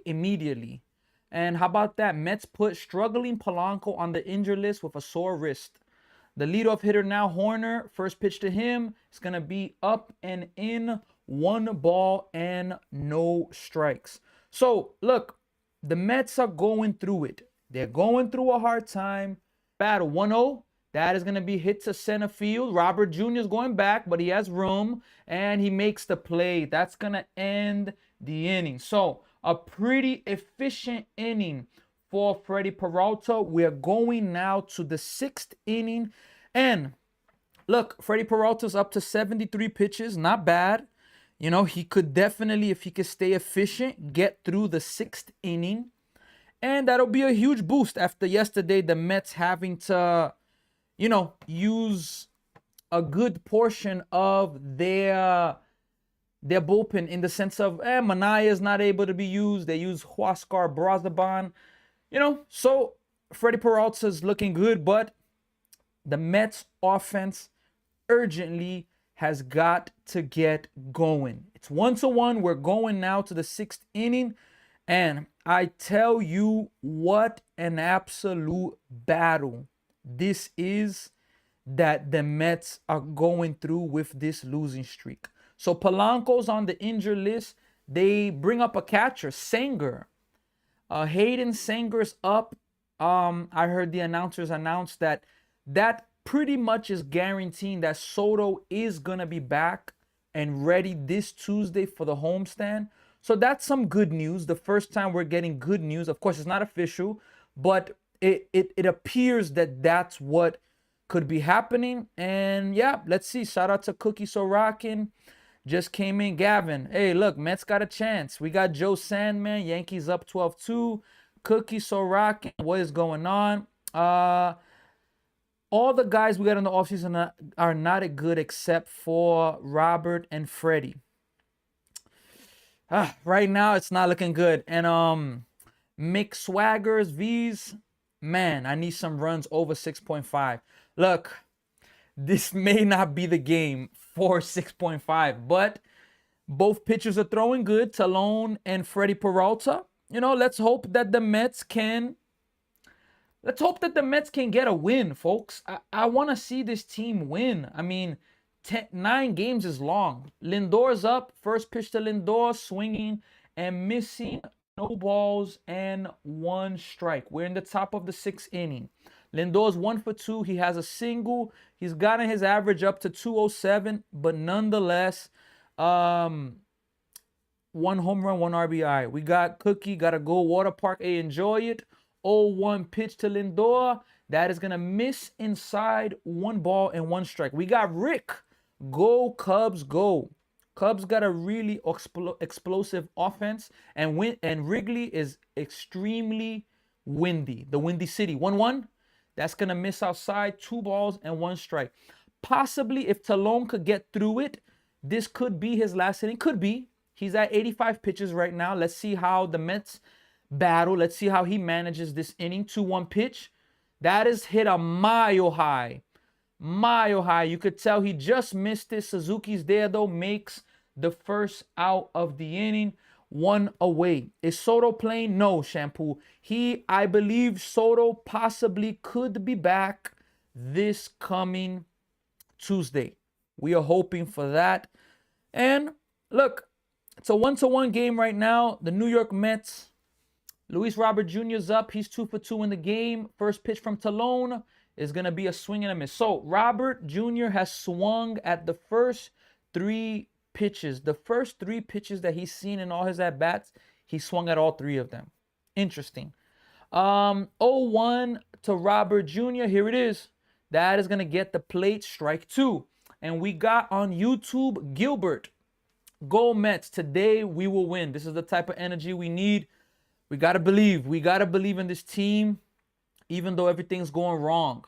immediately. And how about that? Mets put struggling Polanco on the injured list with a sore wrist. The leadoff hitter now, Horner, first pitch to him, is going to be up and in, 1 ball and no strikes. So, look, the Mets are going through it. They're going through a hard time. Battle 1-0. That is going to be hit to center field. Robert Jr. is going back, but he has room, and he makes the play. That's going to end the inning. So, a pretty efficient inning for Freddie Peralta. We're going now to the 6th inning. And look, Freddie Peralta's up to 73 pitches. Not bad. You know, he could definitely, if he could stay efficient, get through the 6th inning. And that'll be a huge boost after yesterday, the Mets having to, you know, use a good portion of their bullpen in the sense of Manaya is not able to be used. They use Huascar Brazaban. You know, so Freddie Peralta's looking good, but the Mets offense urgently has got to get going. It's 1-1. We're going now to the 6th inning. And I tell you what an absolute battle this is that the Mets are going through with this losing streak. So Polanco's on the injured list. They bring up a catcher, Sanger. Hayden Sanger's up. I heard the announcers announce that pretty much is guaranteeing that Soto is going to be back and ready this Tuesday for the homestand. So that's some good news. The first time we're getting good news. Of course, it's not official, but it appears that that's what could be happening. And yeah, let's see. Shout out to Cookie Sorokin. Just came in. Gavin, hey, look, Mets got a chance. We got Joe Sandman. Yankees up 12-2. Cookie Sorokin, what is going on? All the guys we got in the offseason are not good except for Robert and Freddie. Right now, it's not looking good. And Mick Swaggers, V's, man, I need some runs over 6.5. Look, this may not be the game for 6.5, but both pitchers are throwing good, Talon and Freddie Peralta. You know, let's hope that the Mets can get a win, folks. I want to see this team win. I mean, 9 games is long. Lindor's up. First pitch to Lindor, swinging and missing. No balls and 1 strike. We're in the top of the 6th inning. Lindor's 1 for 2. He has a single. He's gotten his average up to 207, but nonetheless, 1 home run, 1 RBI. We got Cookie, got to go Water Park. Hey, enjoy it. 0-1 pitch to Lindor. That is going to miss inside, 1 ball and 1 strike. We got Rick. Go Cubs, go. Cubs got a really explosive offense, and Wrigley is extremely windy. The Windy City. 1-1. That's going to miss outside, 2 balls and 1 strike. Possibly, if Talon could get through it, this could be his last inning. Could be. He's at 85 pitches right now. Let's see how the Mets battle. Let's see how he manages this inning. 2-1 pitch. That is hit a mile high. Mile high. You could tell he just missed it. Suzuki's there, though. Makes the first out of the inning. 1 away. Is Soto playing? No, Shampoo. I believe Soto possibly could be back this coming Tuesday. We are hoping for that. And look, it's a 1-1 game right now. The New York Mets. Luis Robert Jr. is up. He's 2 for 2 in the game. First pitch from Talon is going to be a swing and a miss. So Robert Jr. has swung at the first 3 pitches. The first 3 pitches that he's seen in all his at-bats, he swung at all 3 of them. Interesting. 0-1 to Robert Jr. Here it is. That is going to get the plate, strike 2. And we got on YouTube, Gilbert. Go Mets. Today we will win. This is the type of energy we need. We got to believe. We got to believe in this team, even though everything's going wrong.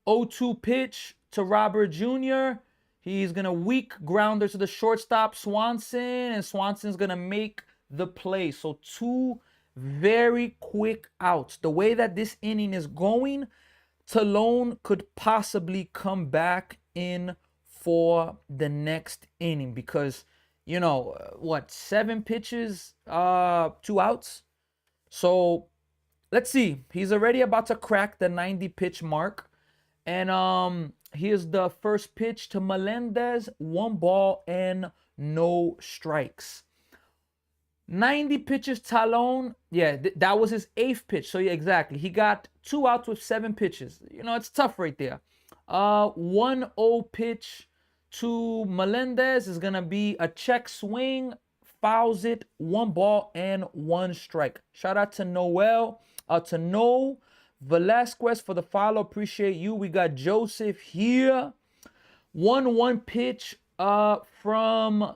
0-2 pitch to Robert Jr. He's going to weak grounder to the shortstop, Swanson, and Swanson's going to make the play. So 2 very quick outs. The way that this inning is going, Talon could possibly come back in for the next inning because, 7 pitches, 2 outs? So let's see. He's already about to crack the 90 pitch mark. And here's the first pitch to Melendez. 1 ball and no strikes. 90 pitches, Talon. Yeah, that was his 8th pitch. So yeah, exactly. He got 2 outs with 7 pitches. You know, it's tough right there. 1-0 pitch to Melendez is gonna be a check swing, fouls it, 1 ball and 1 strike. Shout out to Noel, to Noel Velasquez for the follow. Appreciate you. We got Joseph here. 1-1 pitch from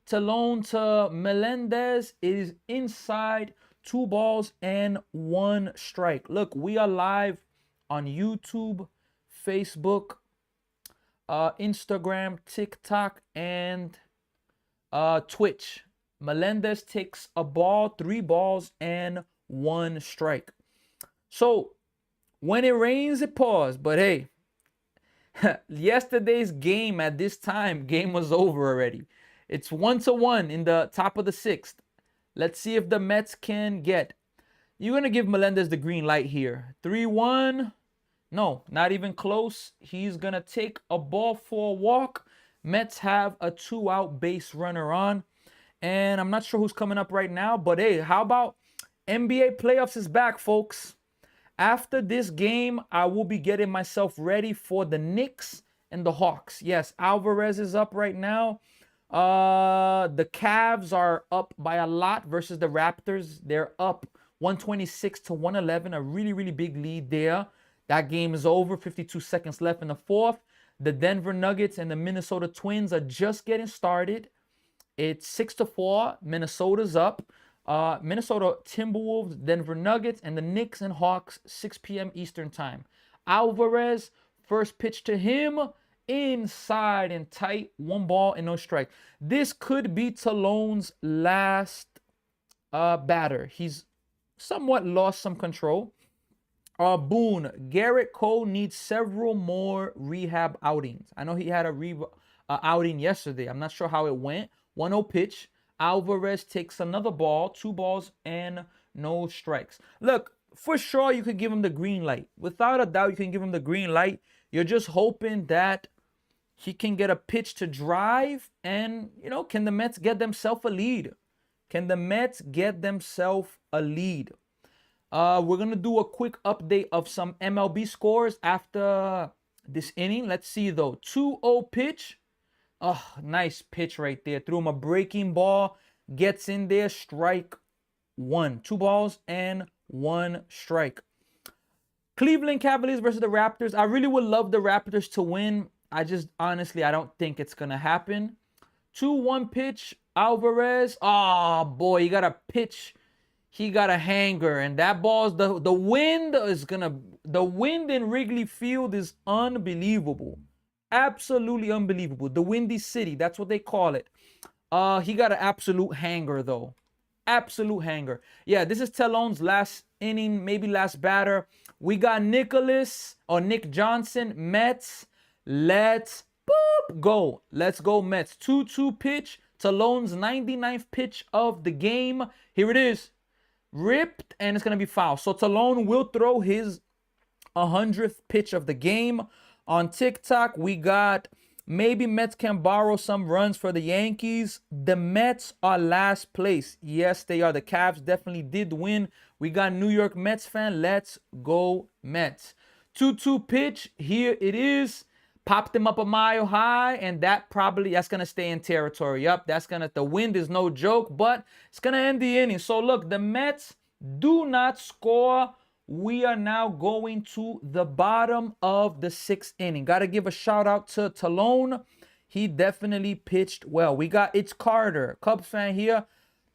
Talon to Melendez is inside, 2 balls and 1 strike. Look, we are live on YouTube, Facebook, Instagram, TikTok, and Twitch. Melendez takes a ball, 3 balls and 1 strike. So when it rains, it pours. But hey, yesterday's game at this time, game was over already. It's 1-1 in the top of the 6th. Let's see if the Mets can get. You're going to give Melendez the green light here. 3-1. No, not even close. He's going to take a ball for a walk. Mets have a 2-out base runner on. And I'm not sure who's coming up right now. But hey, how about NBA playoffs is back, folks. After this game, I will be getting myself ready for the Knicks and the Hawks. Yes, Alvarez is up right now. The Cavs are up by a lot versus the Raptors. They're up 126-111, a really, really big lead there. That game is over, 52 seconds left in the 4th. The Denver Nuggets and the Minnesota Twins are just getting started. It's 6-4, Minnesota's up. Minnesota Timberwolves, Denver Nuggets, and the Knicks and Hawks, 6 p.m. Eastern time. Alvarez, first pitch to him, inside and tight, 1 ball and no strike. This could be Talon's last batter. He's somewhat lost some control. Boone, Garrett Cole needs several more rehab outings. I know he had a outing yesterday. I'm not sure how it went. 1-0 pitch. Alvarez takes another ball, 2 balls and no strikes. Look, for sure you could give him the green light. Without a doubt, you can give him the green light. You're just hoping that he can get a pitch to drive and, you know, can the Mets get themselves a lead? Can the Mets get themselves a lead? We're going to do a quick update of some MLB scores after this inning. Let's see, though. 2-0 pitch. Oh, nice pitch right there. Threw him a breaking ball. Gets in there. Strike 1. 2 balls and 1 strike. Cleveland Cavaliers versus the Raptors. I really would love the Raptors to win. I just, honestly, I don't think it's going to happen. 2-1 pitch. Alvarez. Oh, boy, he got a pitch. He got a hanger. And that ball's, the wind is going to, the wind in Wrigley Field is unbelievable. Absolutely unbelievable. The Windy City, that's what they call it. He got an absolute hanger, though. Absolute hanger. Yeah, this is Talon's last inning, maybe last batter. We got Nick Johnson, Mets. Let's go. Let's go, Mets. 2-2 pitch. Talon's 99th pitch of the game. Here it is. Ripped, and it's going to be foul. So Talon will throw his 100th pitch of the game. On TikTok, we got maybe Mets can borrow some runs for the Yankees. The Mets are last place. Yes, they are. The Cavs definitely did win. We got New York Mets fan. Let's go, Mets. 2-2 pitch. Here it is. Popped him up a mile high, and that's going to stay in territory. Yup, the wind is no joke, but it's going to end the inning. So, look, the Mets do not score. We are now going to the bottom of the 6th inning. Got to give a shout out to Talon. He definitely pitched well. We got It's Carter, Cubs fan here.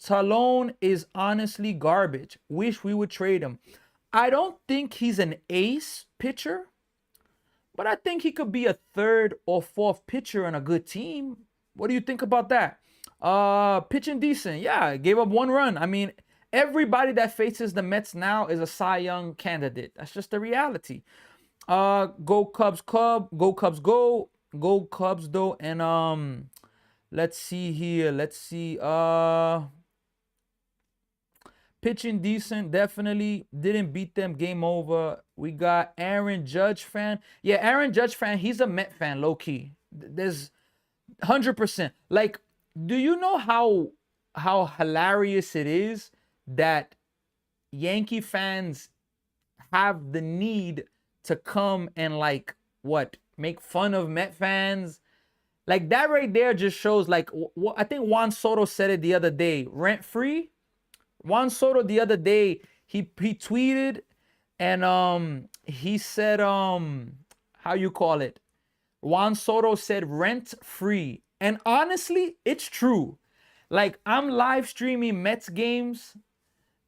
Talon is honestly garbage. Wish we would trade him. I don't think he's an ace pitcher, but I think he could be a 3rd or 4th pitcher on a good team. What do you think about that? Pitching decent. Yeah, gave up 1 run. I mean, everybody that faces the Mets now is a Cy Young candidate. That's just the reality. Go Cubs, go Cubs, go Cubs though. And let's see here. Let's see. pitching decent, definitely. Didn't beat them, game over. We got Aaron Judge fan. Yeah, Aaron Judge fan, he's a Met fan, low key. There's 100%. Like, do you know how hilarious it is that Yankee fans have the need to come and like what, make fun of Met fans? Like that right there just shows like I think Juan Soto said it the other day, rent free. Juan Soto the other day he tweeted and he said how you call it? Juan Soto said rent free. And honestly, it's true. Like I'm live streaming Mets games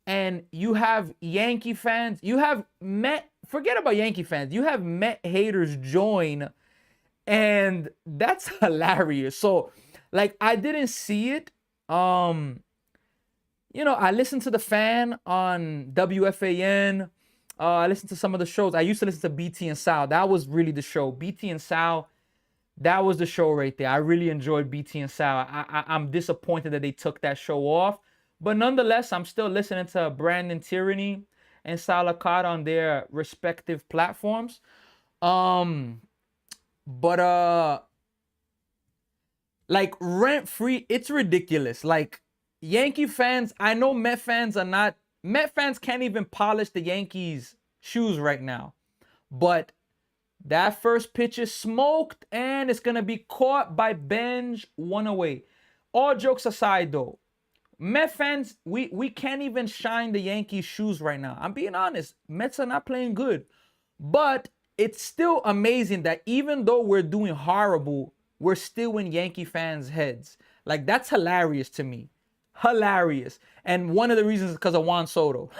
and you have Yankee fans, you have Met, forget about Yankee fans, you have Met haters join, and that's hilarious. So like I didn't see it. You know, I listened to the fan on WFAN. I listened to some of the shows. I used to listen to BT and Sal. That was really the show. BT and Sal, that was the show right there. I really enjoyed BT and Sal. I'm disappointed that they took that show off. But nonetheless, I'm still listening to Brandon Tyranny and Sal Licata on their respective platforms. But like rent free, it's ridiculous. Like Yankee fans, I know Met fans are not, Met fans can't even polish the Yankees shoes right now. But that first pitch is smoked and it's gonna be caught by Benj, one away. All jokes aside though, Met fans, we can't even shine the Yankees shoes right now. I'm being honest, Mets are not playing good. But it's still amazing that even though we're doing horrible, we're still in Yankee fans' heads. Like, that's hilarious to me. Hilarious. And one of the reasons is because of Juan Soto.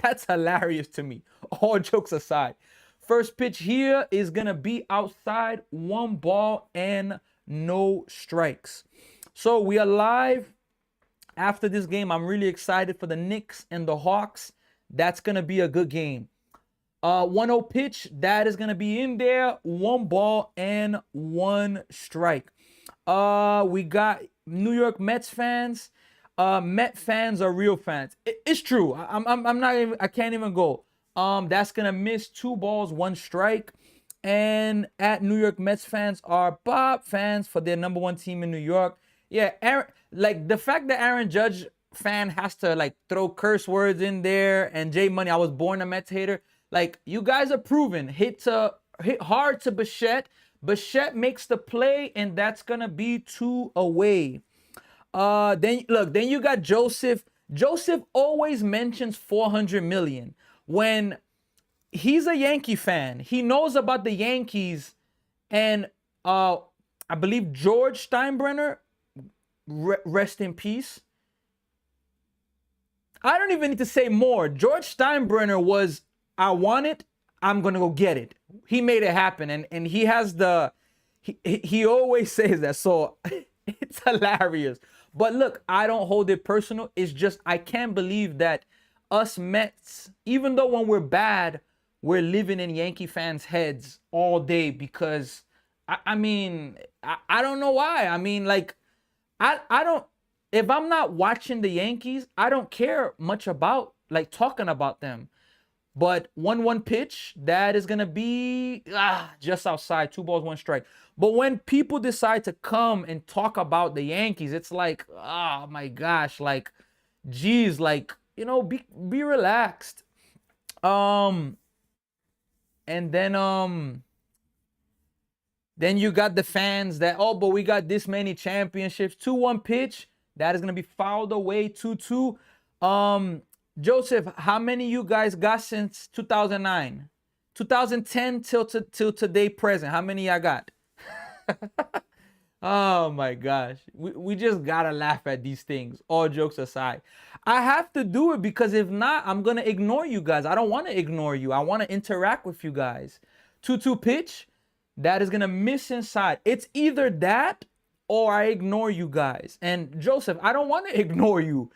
That's hilarious to me. All jokes aside. First pitch here is going to be outside. 1 ball and no strikes. So we are live after this game. I'm really excited for the Knicks and the Hawks. That's going to be a good game. 1-0 pitch, that is going to be in there. 1 ball and 1 strike. We got New York Mets fans. Met fans are real fans. It's true. I'm not even, I can't even go. That's going to miss. 2 balls, 1 strike. And at New York Mets fans are Bob fans for their number 1 team in New York. Yeah, Aaron, like the fact that Aaron Judge fan has to like throw curse words in there, and Jay Money, I was born a Mets hater. Like, you guys are proven. Hit hard to Bichette. Bichette makes the play, and that's going to be 2 away. Then you got Joseph. Joseph always mentions 400 million. When he's a Yankee fan, he knows about the Yankees, and I believe George Steinbrenner, rest in peace. I don't even need to say more. George Steinbrenner was, I want it, I'm gonna go get it. He made it happen, and he has the, he always says that, so it's hilarious. But look, I don't hold it personal. It's just I can't believe that us Mets, even though when we're bad, we're living in Yankee fans' heads all day because I mean I don't know why. I mean, like I don't, if I'm not watching the Yankees, I don't care much about like talking about them. But 1-1 pitch, that is going to be just outside. 2 balls, 1 strike. But when people decide to come and talk about the Yankees, it's like, oh my gosh, like, geez, like, you know, be relaxed. And then you got the fans that, oh, but we got this many championships. 2-1 pitch, that is going to be fouled away. 2-2. Joseph, how many you guys got since 2009? 2010 till today present. How many I got? Oh my gosh. We just gotta laugh at these things. All jokes aside. I have to do it because if not, I'm gonna ignore you guys. I don't want to ignore you. I want to interact with you guys. 2-2 pitch. That is gonna miss inside. It's either that or I ignore you guys. And Joseph, I don't want to ignore you.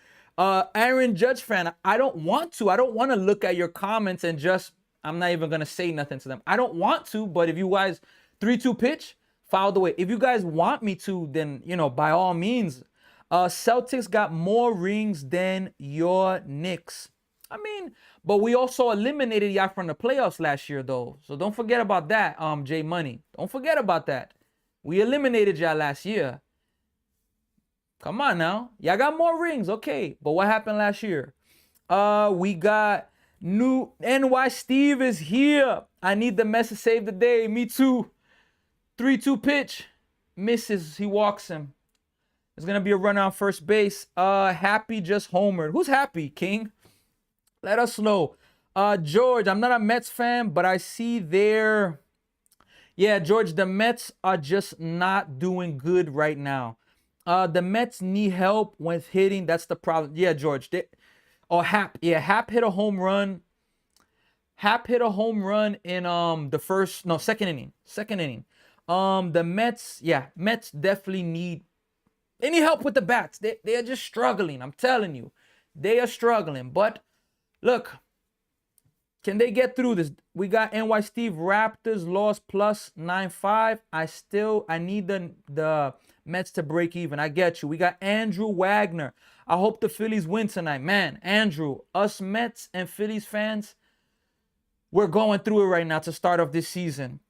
Aaron Judge fan, I don't want to. I don't want to look at your comments and just, I'm not even going to say nothing to them. I don't want to, but if you guys, 3-2 pitch, fouled away. If you guys want me to, then, you know, by all means, Celtics got more rings than your Knicks. I mean, but we also eliminated y'all from the playoffs last year, though. So don't forget about that, J Money. Don't forget about that. We eliminated y'all last year. Come on now. Y'all got more rings, okay. But what happened last year? We got new NY Steve is here. I need the Mets to save the day. Me too. 3-2 pitch. Misses. He walks him. There's gonna be a run on first base. Happy just homered. Who's happy, King? Let us know. George, I'm not a Mets fan, but I see their... Yeah, George, the Mets are just not doing good right now. The Mets need help with hitting. That's the problem. Yeah, George. Hap. Yeah, Hap hit a home run. Hap hit a home run in second inning. Second inning. The Mets, Mets definitely need help with the bats. They are just struggling. I'm telling you. They are struggling. But look, can they get through this? We got NY Steve Raptors lost plus 9-5. I need the Mets to break even. I get you. We got Andrew Wagner. I hope the Phillies win tonight. Man, Andrew, us Mets and Phillies fans, we're going through it right now to start off this season.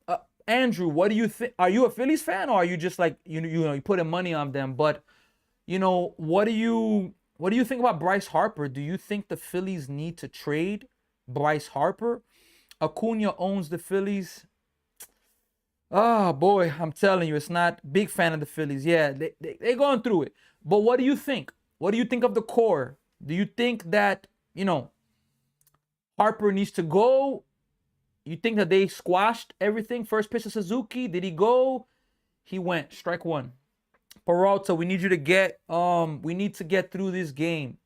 Andrew, what do you think? Are you a Phillies fan, or are you just like you putting money on them? But what do you think about Bryce Harper? Do you think the Phillies need to trade Bryce Harper? Acuna owns the Phillies. Oh boy, I'm telling you, it's not big fan of the Phillies. Yeah, they're going through it. But what do you think? What do you think of the core? Do you think that Harper needs to go? You think that they squashed everything? First pitch to Suzuki. Did he go? He went. Strike one. Peralta, we need you to get through this game.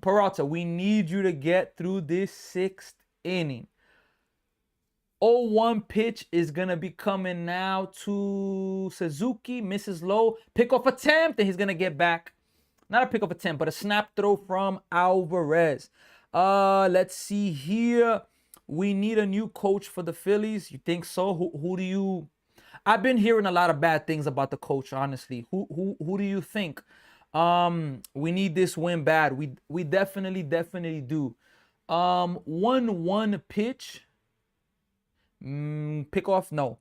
Peralta, we need you to get through this 6th inning. 0-1 pitch is gonna be coming now to Suzuki. Misses low. Pickoff attempt, and he's gonna get back. Not a pickoff attempt, but a snap throw from Alvarez. Let's see here. We need a new coach for the Phillies. You think so? Who do you? I've been hearing a lot of bad things about the coach, honestly. Who do you think? We need this win bad. We definitely do. 1-1 pitch. Pickoff, no.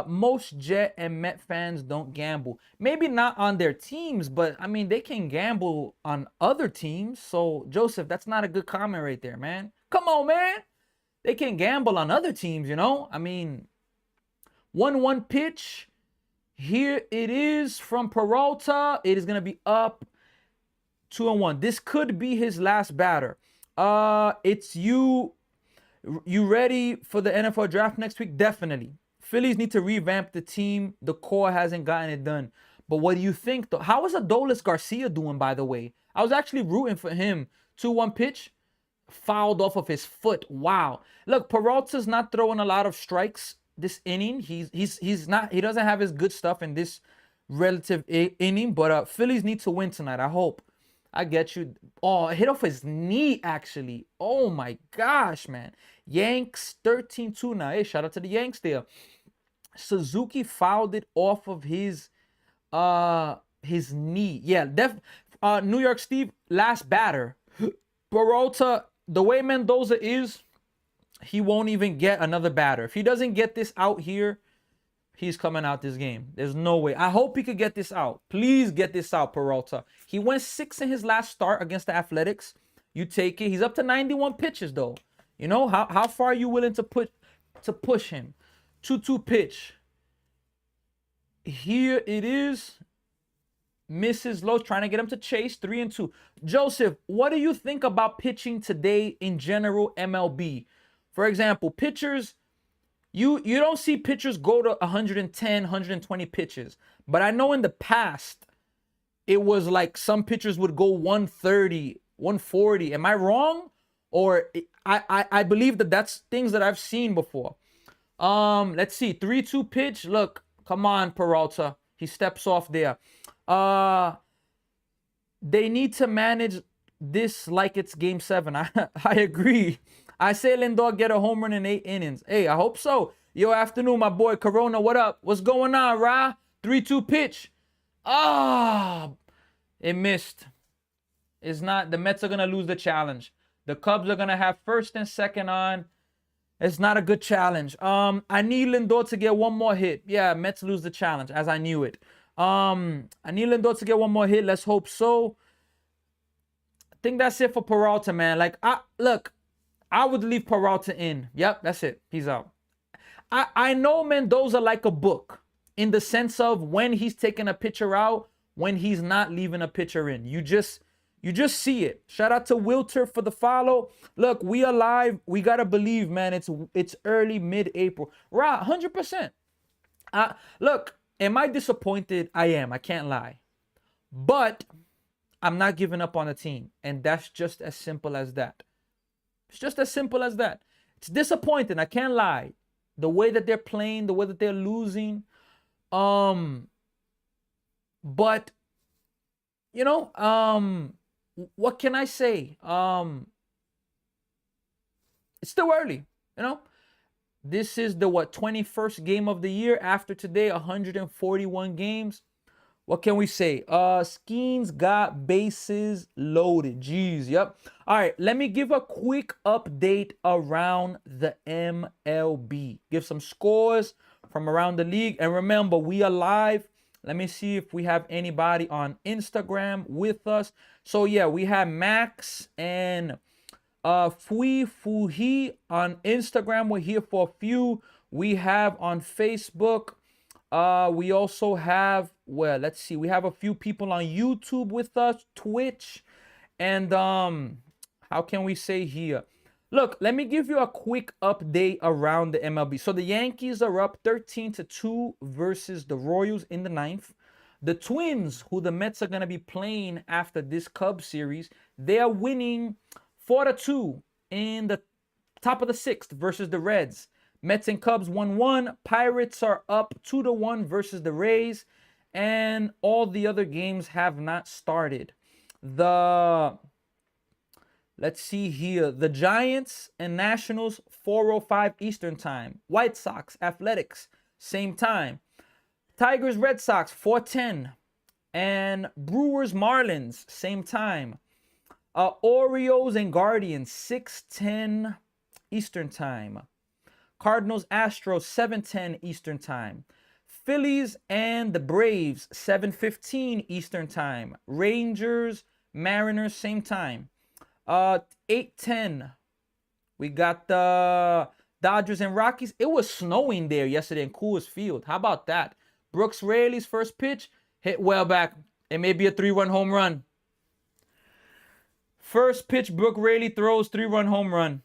Most Jet and Met fans don't gamble. Maybe not on their teams, but I mean they can gamble on other teams. So Joseph, that's not a good comment right there, man. Come on, man. They can gamble on other teams, I mean, 1-1 pitch. Here it is from Peralta. It is gonna be up 2-1. This could be his last batter. It's you. You ready for the NFL draft next week? Definitely. Phillies need to revamp the team. The core hasn't gotten it done. But what do you think, though? How is Adolis Garcia doing, by the way? I was actually rooting for him. 2-1 pitch. Fouled off of his foot. Wow. Look, Peralta's not throwing a lot of strikes this inning. He's not. He doesn't have his good stuff in this relative inning. But Phillies need to win tonight. I hope. I get you. Oh, hit off his knee, actually. Oh, my gosh, man. Yanks 13-2 now. Hey, shout out to the Yanks there. Suzuki fouled it off of his knee. Yeah, New York Steve, last batter. Peralta, the way Mendoza is, he won't even get another batter. If he doesn't get this out here, he's coming out this game. There's no way. I hope he could get this out. Please get this out, Peralta. He went 6 in his last start against the Athletics. You take it. He's up to 91 pitches, though. How far are you willing to push him? 2-2 pitch. Here it is. Misses low, trying to get him to chase. 3-2. Joseph, what do you think about pitching today in general MLB? For example, pitchers... You don't see pitchers go to 110, 120 pitches. But I know in the past, it was like some pitchers would go 130, 140. Am I wrong? Or I believe that's things that I've seen before. Let's see. 3-2 pitch. Look, come on, Peralta. He steps off there. They need to manage this like it's game 7. I agree. I say Lindor get a home run in 8 innings. Hey, I hope so. Yo, afternoon, my boy Corona. What up? What's going on, Ra? 3-2 pitch. Ah, it missed. It's not. The Mets are gonna lose the challenge. The Cubs are gonna have first and second on. It's not a good challenge. I need Lindor to get one more hit. Yeah, Mets lose the challenge, as I knew it. I need Lindor to get one more hit. Let's hope so. I think that's it for Peralta, man. Like, I would leave Peralta in. Yep, that's it. He's out. I know Mendoza like a book in the sense of when he's taking a pitcher out, when he's not leaving a pitcher in. You just see it. Shout out to Wilter for the follow. Look, we are live. We gotta believe, man. It's early mid-April. Right, 100%. Look, am I disappointed? I am. I can't lie. But I'm not giving up on the team. And that's just as simple as that. It's just as simple as that. It's disappointing. I can't lie. The way that they're playing, the way that they're losing. But you know, what can I say? It's still early, you know. This is the 21st game of the year. After today, 141 games. What can we say? Skeens got bases loaded. Jeez, yep. All right, let me give a quick update around the MLB. Give some scores from around the league. And remember, we are live. Let me see if we have anybody on Instagram with us. So yeah, we have Max and Fui Fuhi on Instagram. We're here for a few. We have on Facebook. We also have, well, let's see. We have a few people on YouTube with us, Twitch, and how can we say here? Look, let me give you a quick update around the MLB. So the Yankees are up 13-2 versus the Royals in the ninth. The Twins, who the Mets are going to be playing after this Cubs series, they are winning 4-2 in the top of the sixth versus the Reds. Mets and Cubs 1-1. Pirates are up 2-1 versus the Rays. And all the other games have not started. Let's see here. The Giants and Nationals, 4:05 Eastern Time. White Sox, Athletics, same time. Tigers, Red Sox, 4:10. And Brewers, Marlins, same time. Orioles and Guardians, 6:10 Eastern Time. Cardinals, Astros, 7:10 Eastern Time. Phillies and the Braves, 7:15 Eastern Time. Rangers, Mariners, same time. 8:10. We got the Dodgers and Rockies. It was snowing there yesterday in Coors Field. How about that? Brooks Raley's first pitch hit well back. It may be a 3-run home run. First pitch Brooks Raley throws, 3-run home run.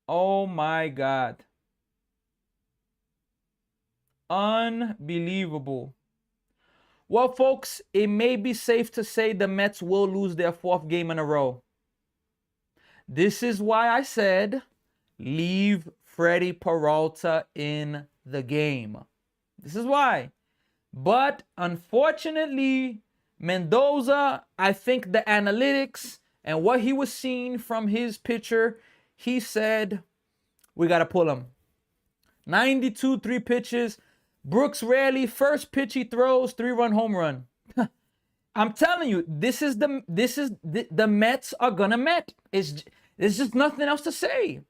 Oh my God. Unbelievable. Well, folks, it may be safe to say the Mets will lose their fourth game in a row. This is why I said leave Freddie Peralta in the game. This is why. But unfortunately, Mendoza, I think the analytics and what he was seeing from his pitcher, he said, we got to pull him. 92, 3 pitches. Brooks Raley, first pitch he throws, 3-run home run. I'm telling you, the Mets are gonna Met. There's just nothing else to say.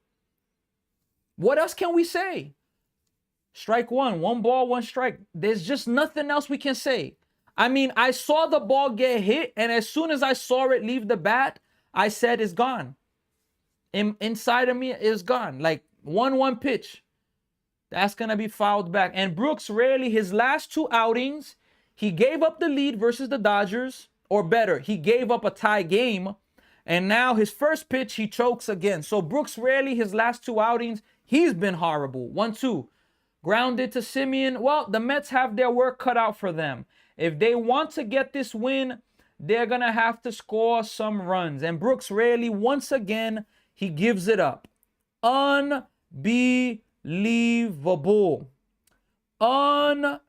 What else can we say? Strike one ball, one strike. There's just nothing else we can say. I mean, I saw the ball get hit, and as soon as I saw it leave the bat, I said it's gone. Inside of me, it's gone. Like 1-1 pitch. That's going to be fouled back. And Brooks Raley, his last 2 outings, he gave up the lead versus the Dodgers. Or better, he gave up a tie game. And now his first pitch, he chokes again. So Brooks Raley, his last 2 outings, he's been horrible. 1-2. Grounded to Simeon. Well, the Mets have their work cut out for them. If they want to get this win, they're going to have to score some runs. And Brooks Raley, once again, he gives it up. Unbelievable. Unbelievable.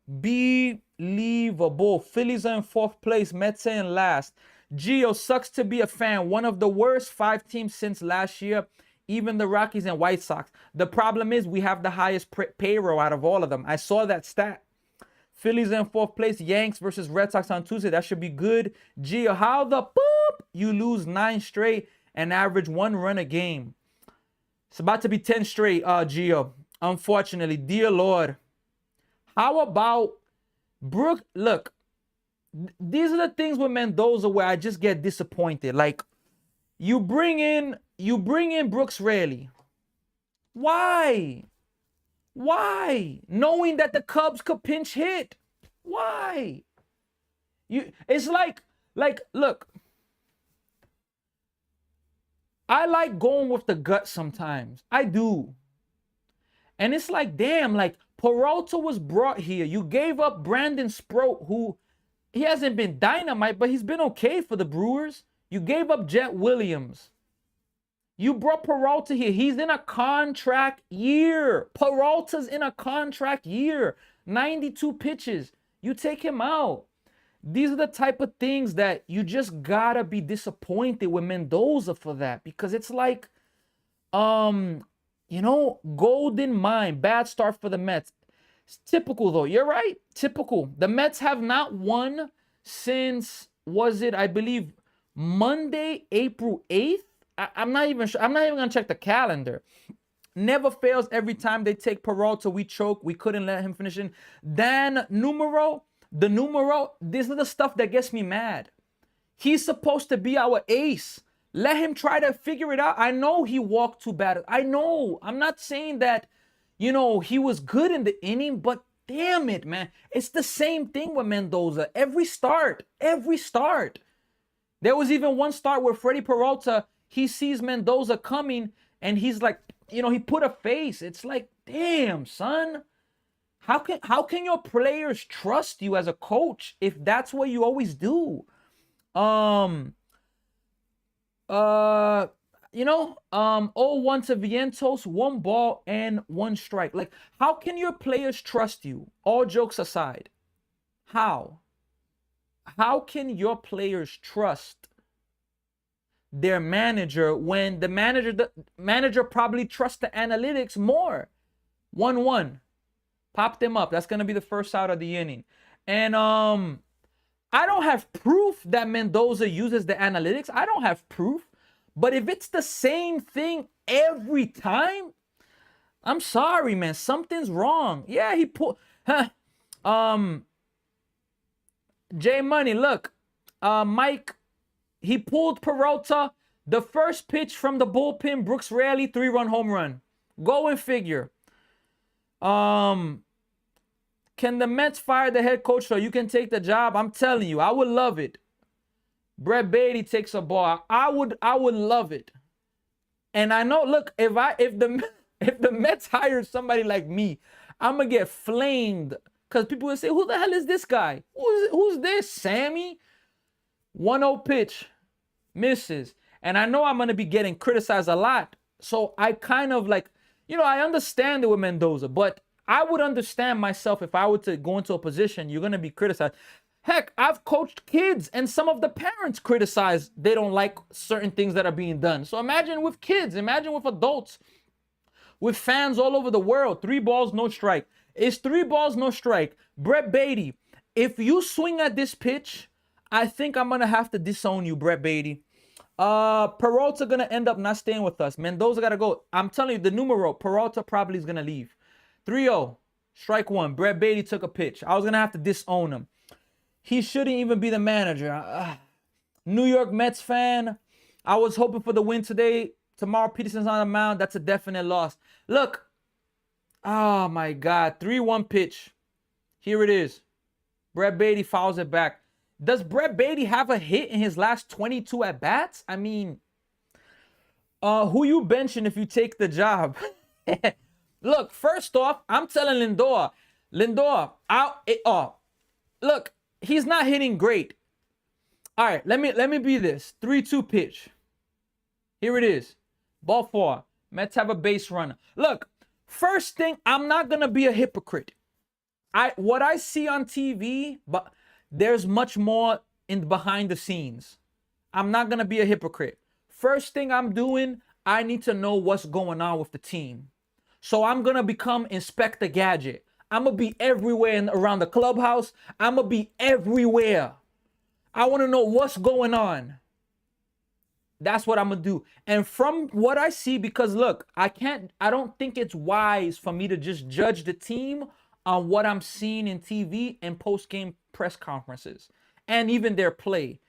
Phillies are in 4th place. Mets are in last. Gio, sucks to be a fan. One of the worst 5 teams since last year. Even the Rockies and White Sox. The problem is we have the highest payroll out of all of them. I saw that stat. Phillies in fourth place. Yanks versus Red Sox on Tuesday. That should be good. Gio, how the boop you lose 9 straight and average 1 run a game? It's about to be 10 straight, Gio. Unfortunately, dear Lord. How about Brooke? Look, these are the things with Mendoza where I just get disappointed. Like, you bring in Brooks Raley. Why? Why? Knowing that the Cubs could pinch hit. Why? It's like, look. I like going with the gut sometimes. I do. And it's like, damn, like Peralta was brought here. You gave up Brandon Sproat, who he hasn't been dynamite, but he's been okay for the Brewers. You gave up Jet Williams. You brought Peralta here. He's in a contract year. Peralta's in a contract year. 92 pitches. You take him out. These are the type of things that you just gotta be disappointed with Mendoza for that. Because it's like, you know, golden mine. Bad start for the Mets. It's typical, though. You're right. Typical. The Mets have not won since, was it, I believe, Monday, April 8th? I'm not even sure. I'm not even going to check the calendar. Never fails every time they take Peralta. We choke. We couldn't let him finish in. Dan Numero, this is the stuff that gets me mad. He's supposed to be our ace. Let him try to figure it out. I know he walked too bad. I know. I'm not saying that, you know, he was good in the inning, but damn it, man. It's the same thing with Mendoza. Every start. There was even one start where Freddie Peralta, he sees Mendoza coming and he's like, you know, he put a face. It's like, damn, son. How can your players trust you as a coach if that's what you always do? You know, 0-1 to Vientos, 1 ball and 1 strike. Like, how can your players trust you? All jokes aside. How can your players trust their manager when the manager probably trusts the analytics more? 1-1. Pop them up. That's going to be the first out of the inning. And I don't have proof that Mendoza uses the analytics. I don't have proof. But if it's the same thing every time, I'm sorry, man. Something's wrong. Yeah, he put... J Money, look. Mike, he pulled Peralta. The first pitch from the bullpen, Brooks Raley, 3-run home run. Go and figure. Can the Mets fire the head coach so you can take the job? I'm telling you, I would love it. Brett Beatty takes a ball. I would love it. And I know, look, if the Mets hired somebody like me, I'm gonna get flamed because people will say, "Who the hell is this guy? Who's this? Sammy?" 1-0 pitch, misses, and I know I'm gonna be getting criticized a lot. So I kind of like, you know, I understand it with Mendoza, but I would understand myself if I were to go into a position you're going to be criticized. Heck, I've coached kids and some of the parents criticize they don't like certain things that are being done. So imagine with kids, imagine with adults, with fans all over the world. 3 balls, no strike. It's 3 balls, no strike. Brett Beatty, if you swing at this pitch, I think I'm going to have to disown you, Brett Beatty. Peralta going to end up not staying with us. Mendoza got to go. I'm telling you, the numero, Peralta probably is going to leave. 3-0, strike 1. Brett Beatty took a pitch. I was going to have to disown him. He shouldn't even be the manager. New York Mets fan. I was hoping for the win today. Tomorrow, Peterson's on the mound. That's a definite loss. Look. Oh, my God. 3-1 pitch. Here it is. Brett Beatty fouls it back. Does Brett Beatty have a hit in his last 22 at-bats? I mean, who you benching if you take the job? Look, first off, I'm telling Lindor, look, he's not hitting great. All right, let me be this. 3-2 pitch. Here it is. Ball 4. Mets have a base runner. Look, first thing, I'm not gonna be a hypocrite. What I see on TV, but there's much more in behind the scenes. I'm not gonna be a hypocrite. First thing I'm doing, I need to know what's going on with the team. So I'm going to become Inspector Gadget. I'm going to be everywhere around the clubhouse. I'm going to be everywhere. I want to know what's going on. That's what I'm going to do. And from what I see, because look, I don't think it's wise for me to just judge the team on what I'm seeing in TV and post-game press conferences and even their play.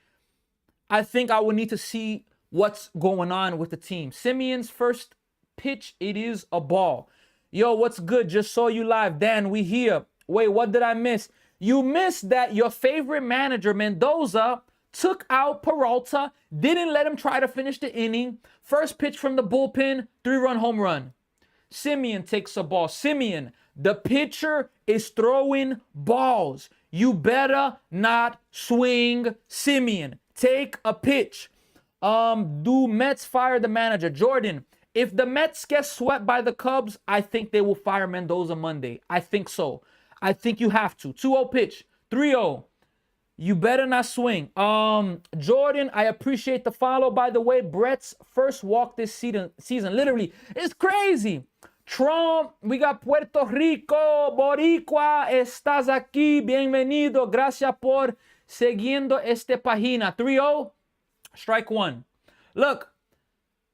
I think I would need to see what's going on with the team. Simeon's first pitch, it is a ball. Yo, what's good? Just saw you live. Dan, we here. Wait, what did I miss? You missed that your favorite manager, Mendoza, took out Peralta, didn't let him try to finish the inning. First pitch from the bullpen, 3-run home run. Simeon takes a ball. Simeon, the pitcher is throwing balls. You better not swing, Simeon. Take a pitch. Do Mets fire the manager? Jordan, if the Mets get swept by the Cubs, I think they will fire Mendoza Monday. I think so. I think you have to. 2-0 pitch. 3-0. You better not swing. Jordan, I appreciate the follow. By the way, Brett's first walk this season. Literally, it's crazy. Trump, we got Puerto Rico, Boricua, estás aquí, bienvenido, gracias por siguiendo esta página. 3-0, strike one. Look,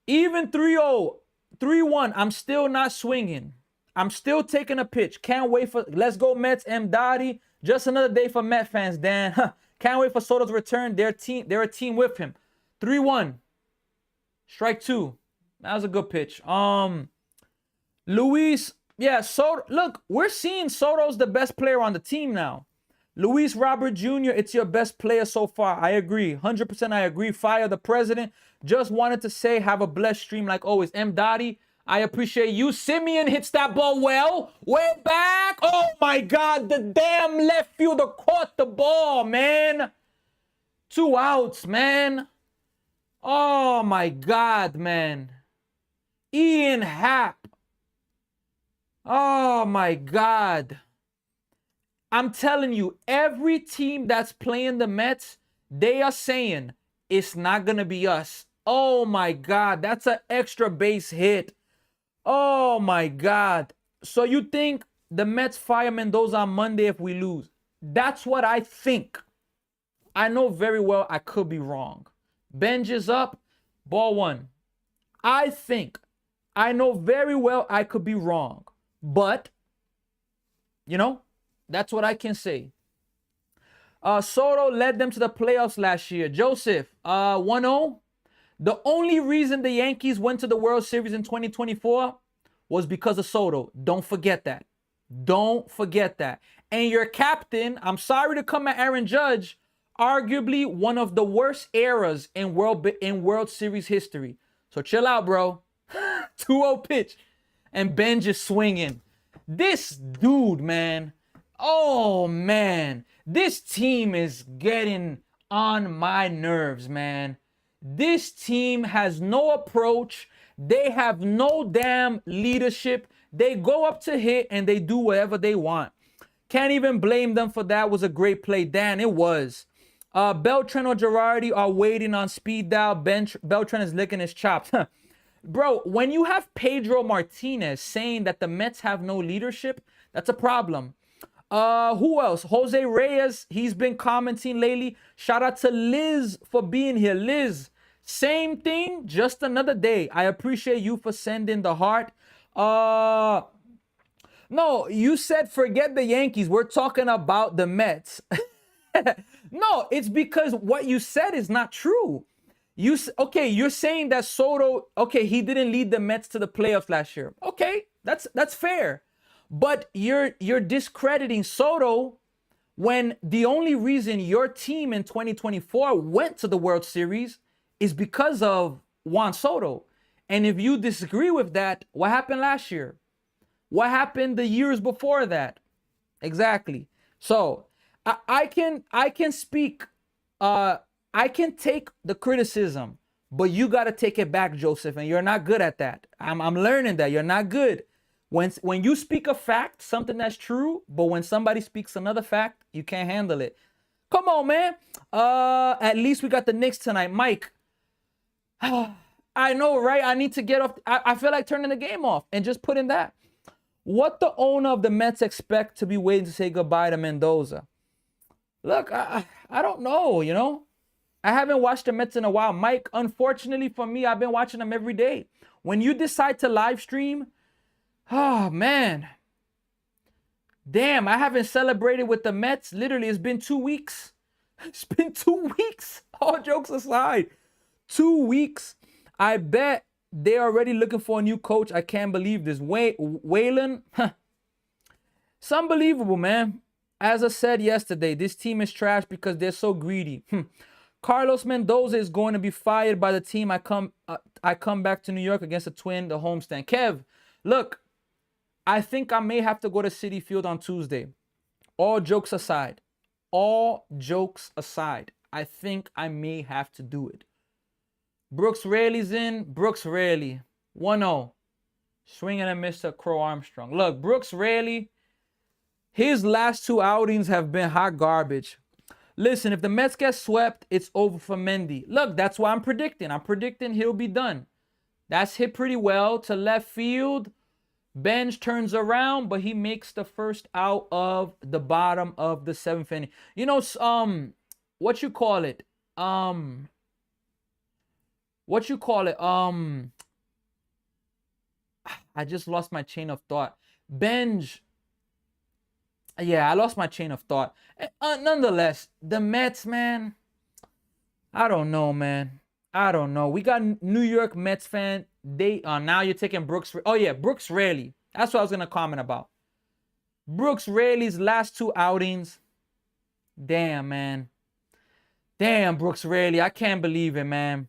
even 3-0, 3-1, I'm still not swinging. I'm still taking a pitch. Can't wait for, let's go Mets, M. Dottie. Just another day for Met fans, Dan. Can't wait for Soto's return. They're a team with him. 3-1. Strike two. That was a good pitch. Luis, yeah, Soto. Look, we're seeing Soto's the best player on the team now. Luis Robert Jr., it's your best player so far. I agree. 100% I agree. Fire the president. Just wanted to say, have a blessed stream like always. M. Dottie, I appreciate you. Simeon hits that ball well. Way back. Oh, my God. The damn left fielder caught the ball, man. 2 outs, man. Oh, my God, man. Ian Happ. Oh, my God. I'm telling you, every team that's playing the Mets, they are saying, it's not going to be us. Oh, my God. That's an extra base hit. Oh, my God. So you think the Mets fire Mendoza on Monday if we lose? That's what I think. I know very well I could be wrong. Benj is up, ball one. I know very well I could be wrong. But, you know, that's what I can say. Soto led them to the playoffs last year. Joseph, 1-0. The only reason the Yankees went to the World Series in 2024 was because of Soto. Don't forget that. Don't forget that. And your captain, I'm sorry to come at Aaron Judge, arguably one of the worst eras in World Series history. So chill out, bro. 2-0 pitch. And Ben just swinging. This dude, man. Oh, man. This team is getting on my nerves, man. This team has no approach. They have no damn leadership. They go up to hit and they do whatever they want. Can't even blame them for that. Was a great play. Dan, it was. Beltran or Girardi are waiting on speed dial. Beltran is licking his chops. Bro, when you have Pedro Martinez saying that the Mets have no leadership, that's a problem. Who else? Jose Reyes, he's been commenting lately. Shout out to Liz for being here. Liz, same thing, just another day. I appreciate you for sending the heart. No, you said forget the Yankees. We're talking about the Mets. No, it's because what you said is not true. Okay, you're saying that Soto, okay, he didn't lead the Mets to the playoffs last year. Okay, that's fair. But you're discrediting Soto when the only reason your team in 2024 went to the World Series is because of Juan Soto. And if you disagree with that, what happened last year? What happened the years before that? Exactly. So I can speak, I can take the criticism, but you got to take it back, Joseph, and you're not good at that. I'm learning that you're not good. When you speak a fact, something that's true, but when somebody speaks another fact, you can't handle it. Come on, man. At least we got the Knicks tonight. Mike, I know, right? I need to get off. I feel like turning the game off and just putting that. what the owner of the Mets expect to be waiting to say goodbye to Mendoza? Look, I don't know, you know? I haven't watched the Mets in a while. Mike, unfortunately for me, I've been watching them every day. When you decide to live stream, oh, man. Damn, I haven't celebrated with the Mets. Literally, it's been 2 weeks. It's been 2 weeks. All jokes aside, 2 weeks. I bet they're already looking for a new coach. I can't believe this. Waylon, it's unbelievable, man. As I said yesterday, this team is trash because they're so greedy. Carlos Mendoza is going to be fired by the team. I come back to New York against the Twin, the homestand. Kev, look, I think I may have to go to Citi Field on Tuesday. All jokes aside, I think I may have to do it. Brooks Raley's in. Brooks Raley, 1-0. Swinging and miss to Crow Armstrong. Look, Brooks Raley, his last 2 outings have been hot garbage. Listen, if the Mets get swept, it's over for Mendy. Look, that's what I'm predicting. I'm predicting he'll be done. That's hit pretty well to left field. Bench turns around, but he makes the first out of the bottom of the 7th inning. You know, what you call it? I just lost my chain of thought. Bench. Yeah, I lost my chain of thought. Nonetheless, the Mets, man, I don't know, man. I don't know. We got New York Mets fan. Now you're taking Brooks. Oh, yeah, Brooks Raley. That's what I was going to comment about. Brooks Raley's last 2 outings. Damn, man. Damn, Brooks Raley. I can't believe it, man.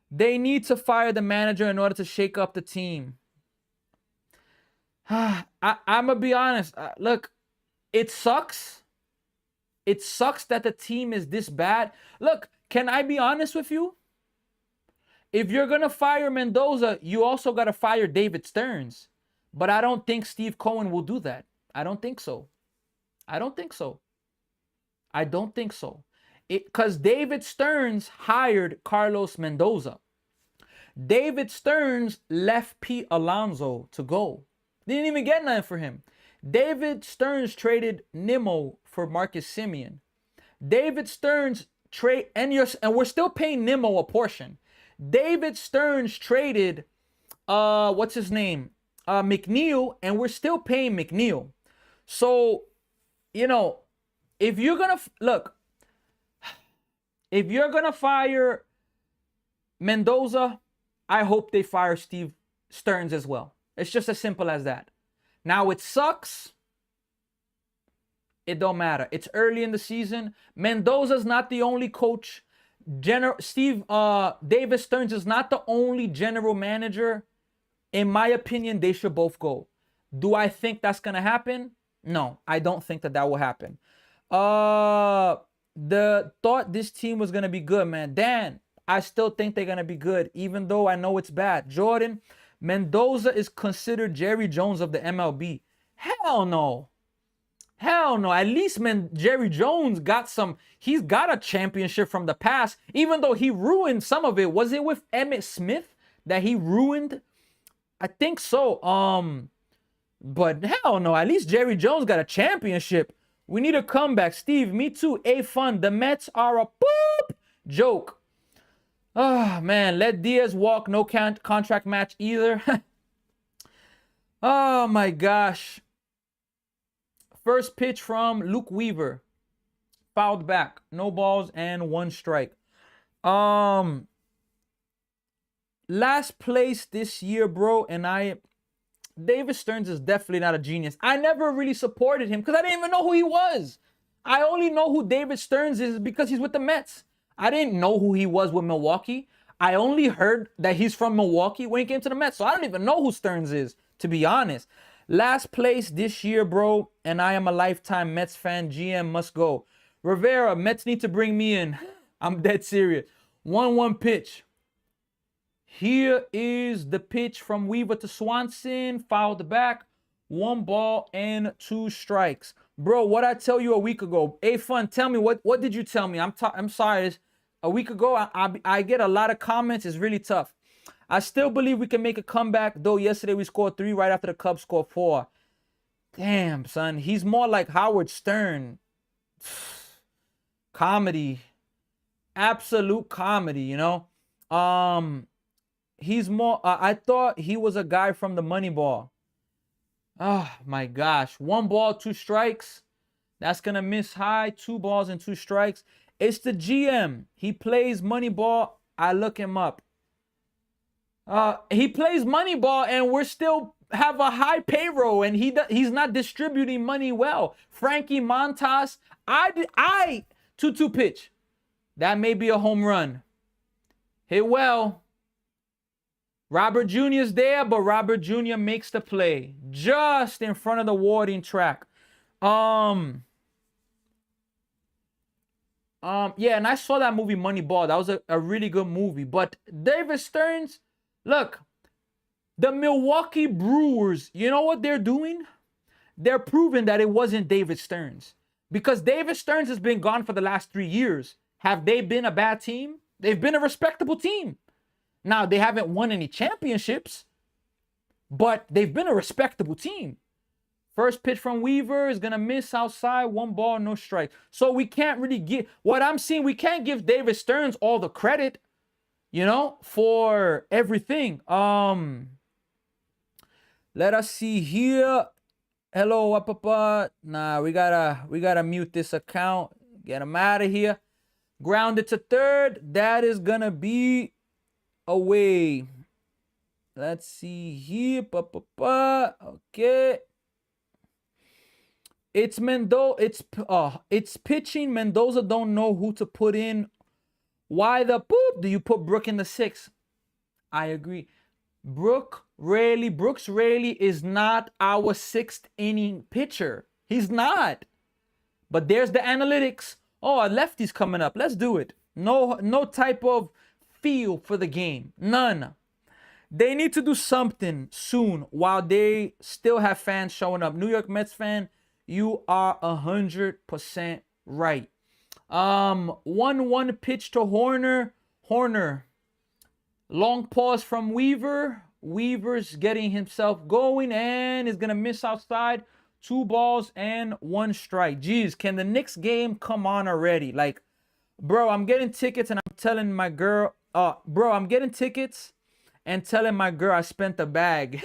They need to fire the manager in order to shake up the team. I'm going to be honest. Look, it sucks. It sucks that the team is this bad. Look, can I be honest with you? If you're going to fire Mendoza, you also got to fire David Stearns. But I don't think Steve Cohen will do that. I don't think so. Because David Stearns hired Carlos Mendoza. David Stearns left Pete Alonso to go. Didn't even get nothing for him. David Stearns traded Nimmo for Marcus Semien. David Stearns and we're still paying Nimmo a portion. David Stearns traded what's his name? McNeil, and we're still paying McNeil. So, you know, if you're gonna fire Mendoza, I hope they fire Steve Stearns as well. It's just as simple as that. Now, it sucks. It don't matter. It's early in the season. Mendoza's not the only coach. David Stearns is not the only general manager. In my opinion, they should both go. Do I think that's going to happen? No, I don't think that will happen. Thought this team was going to be good, man. Dan, I still think they're going to be good, even though I know it's bad. Jordan, Mendoza is considered Jerry Jones of the MLB. Hell no. At least Jerry Jones he's got a championship from the past, even though he ruined some of it. Was it with Emmitt Smith that he ruined? I think so. But hell no, at least Jerry Jones got a championship. We need a comeback. Steve, me too. Fun. The Mets are a boop joke. Oh, man. Let Diaz walk. No contract match either. Oh, my gosh. First pitch from Luke Weaver. Fouled back. No balls and 1 strike. Last place this year, bro. And David Stearns is definitely not a genius. I never really supported him because I didn't even know who he was. I only know who David Stearns is because he's with the Mets. I didn't know who he was with Milwaukee. I only heard that he's from Milwaukee when he came to the Mets. So I don't even know who Stearns is, to be honest. Last place this year, bro. And I am a lifetime Mets fan. GM must go. Rivera, Mets need to bring me in. I'm dead serious. 1-1 pitch. Here is the pitch from Weaver to Swanson. Fouled back. 1 ball and 2 strikes. Bro, what I tell you a week ago. Hey, Fun, tell me, what did you tell me? I'm sorry. A week ago, I get a lot of comments. It's really tough. I still believe we can make a comeback, though yesterday we scored 3 right after the Cubs scored 4. Damn, son. He's more like Howard Stern. Comedy. Absolute comedy, you know? He's more, I thought he was a guy from the Moneyball. Oh, my gosh. 1 ball, 2 strikes. That's going to miss high. 2 balls and 2 strikes. It's the GM. He plays Moneyball. I look him up. He plays Moneyball, and we're still have a high payroll, and he's not distributing money well. Frankie Montas, I 2-2 pitch. That may be a home run. Hit well. Robert Jr.'s there, but Robert Jr. makes the play just in front of the warning track. Yeah, and I saw that movie Moneyball. That was a really good movie. But David Stearns, look, the Milwaukee Brewers, you know what they're doing? They're proving that it wasn't David Stearns. Because David Stearns has been gone for the last 3 years. Have they been a bad team? They've been a respectable team. Now, they haven't won any championships, but they've been a respectable team. First pitch from Weaver is going to miss outside. 1 ball, no strike. So we can't really give, what I'm seeing, we can't give David Stearns all the credit, you know, for everything. Let us see here. Hello, nah, we gotta mute this account. Get him out of here. Grounded to third. That is gonna be away. Let's see here. Okay. It's Mendoza. It's pitching. Mendoza don't know who to put in. Why the poop do you put Brook in the 6th? I agree. Brooks Raley is not our 6th inning pitcher. He's not. But there's the analytics. Oh, a lefty's coming up. Let's do it. No type of feel for the game. None. They need to do something soon while they still have fans showing up. New York Mets fan, you are 100% right. 1-1 pitch to Horner. Long pause from Weaver. Weaver's getting himself going and is going to miss outside. 2 balls and 1 strike. Jeez, can the Knicks game come on already? Like, bro, I'm getting tickets and I'm telling my girl, I'm getting tickets and telling my girl I spent the bag.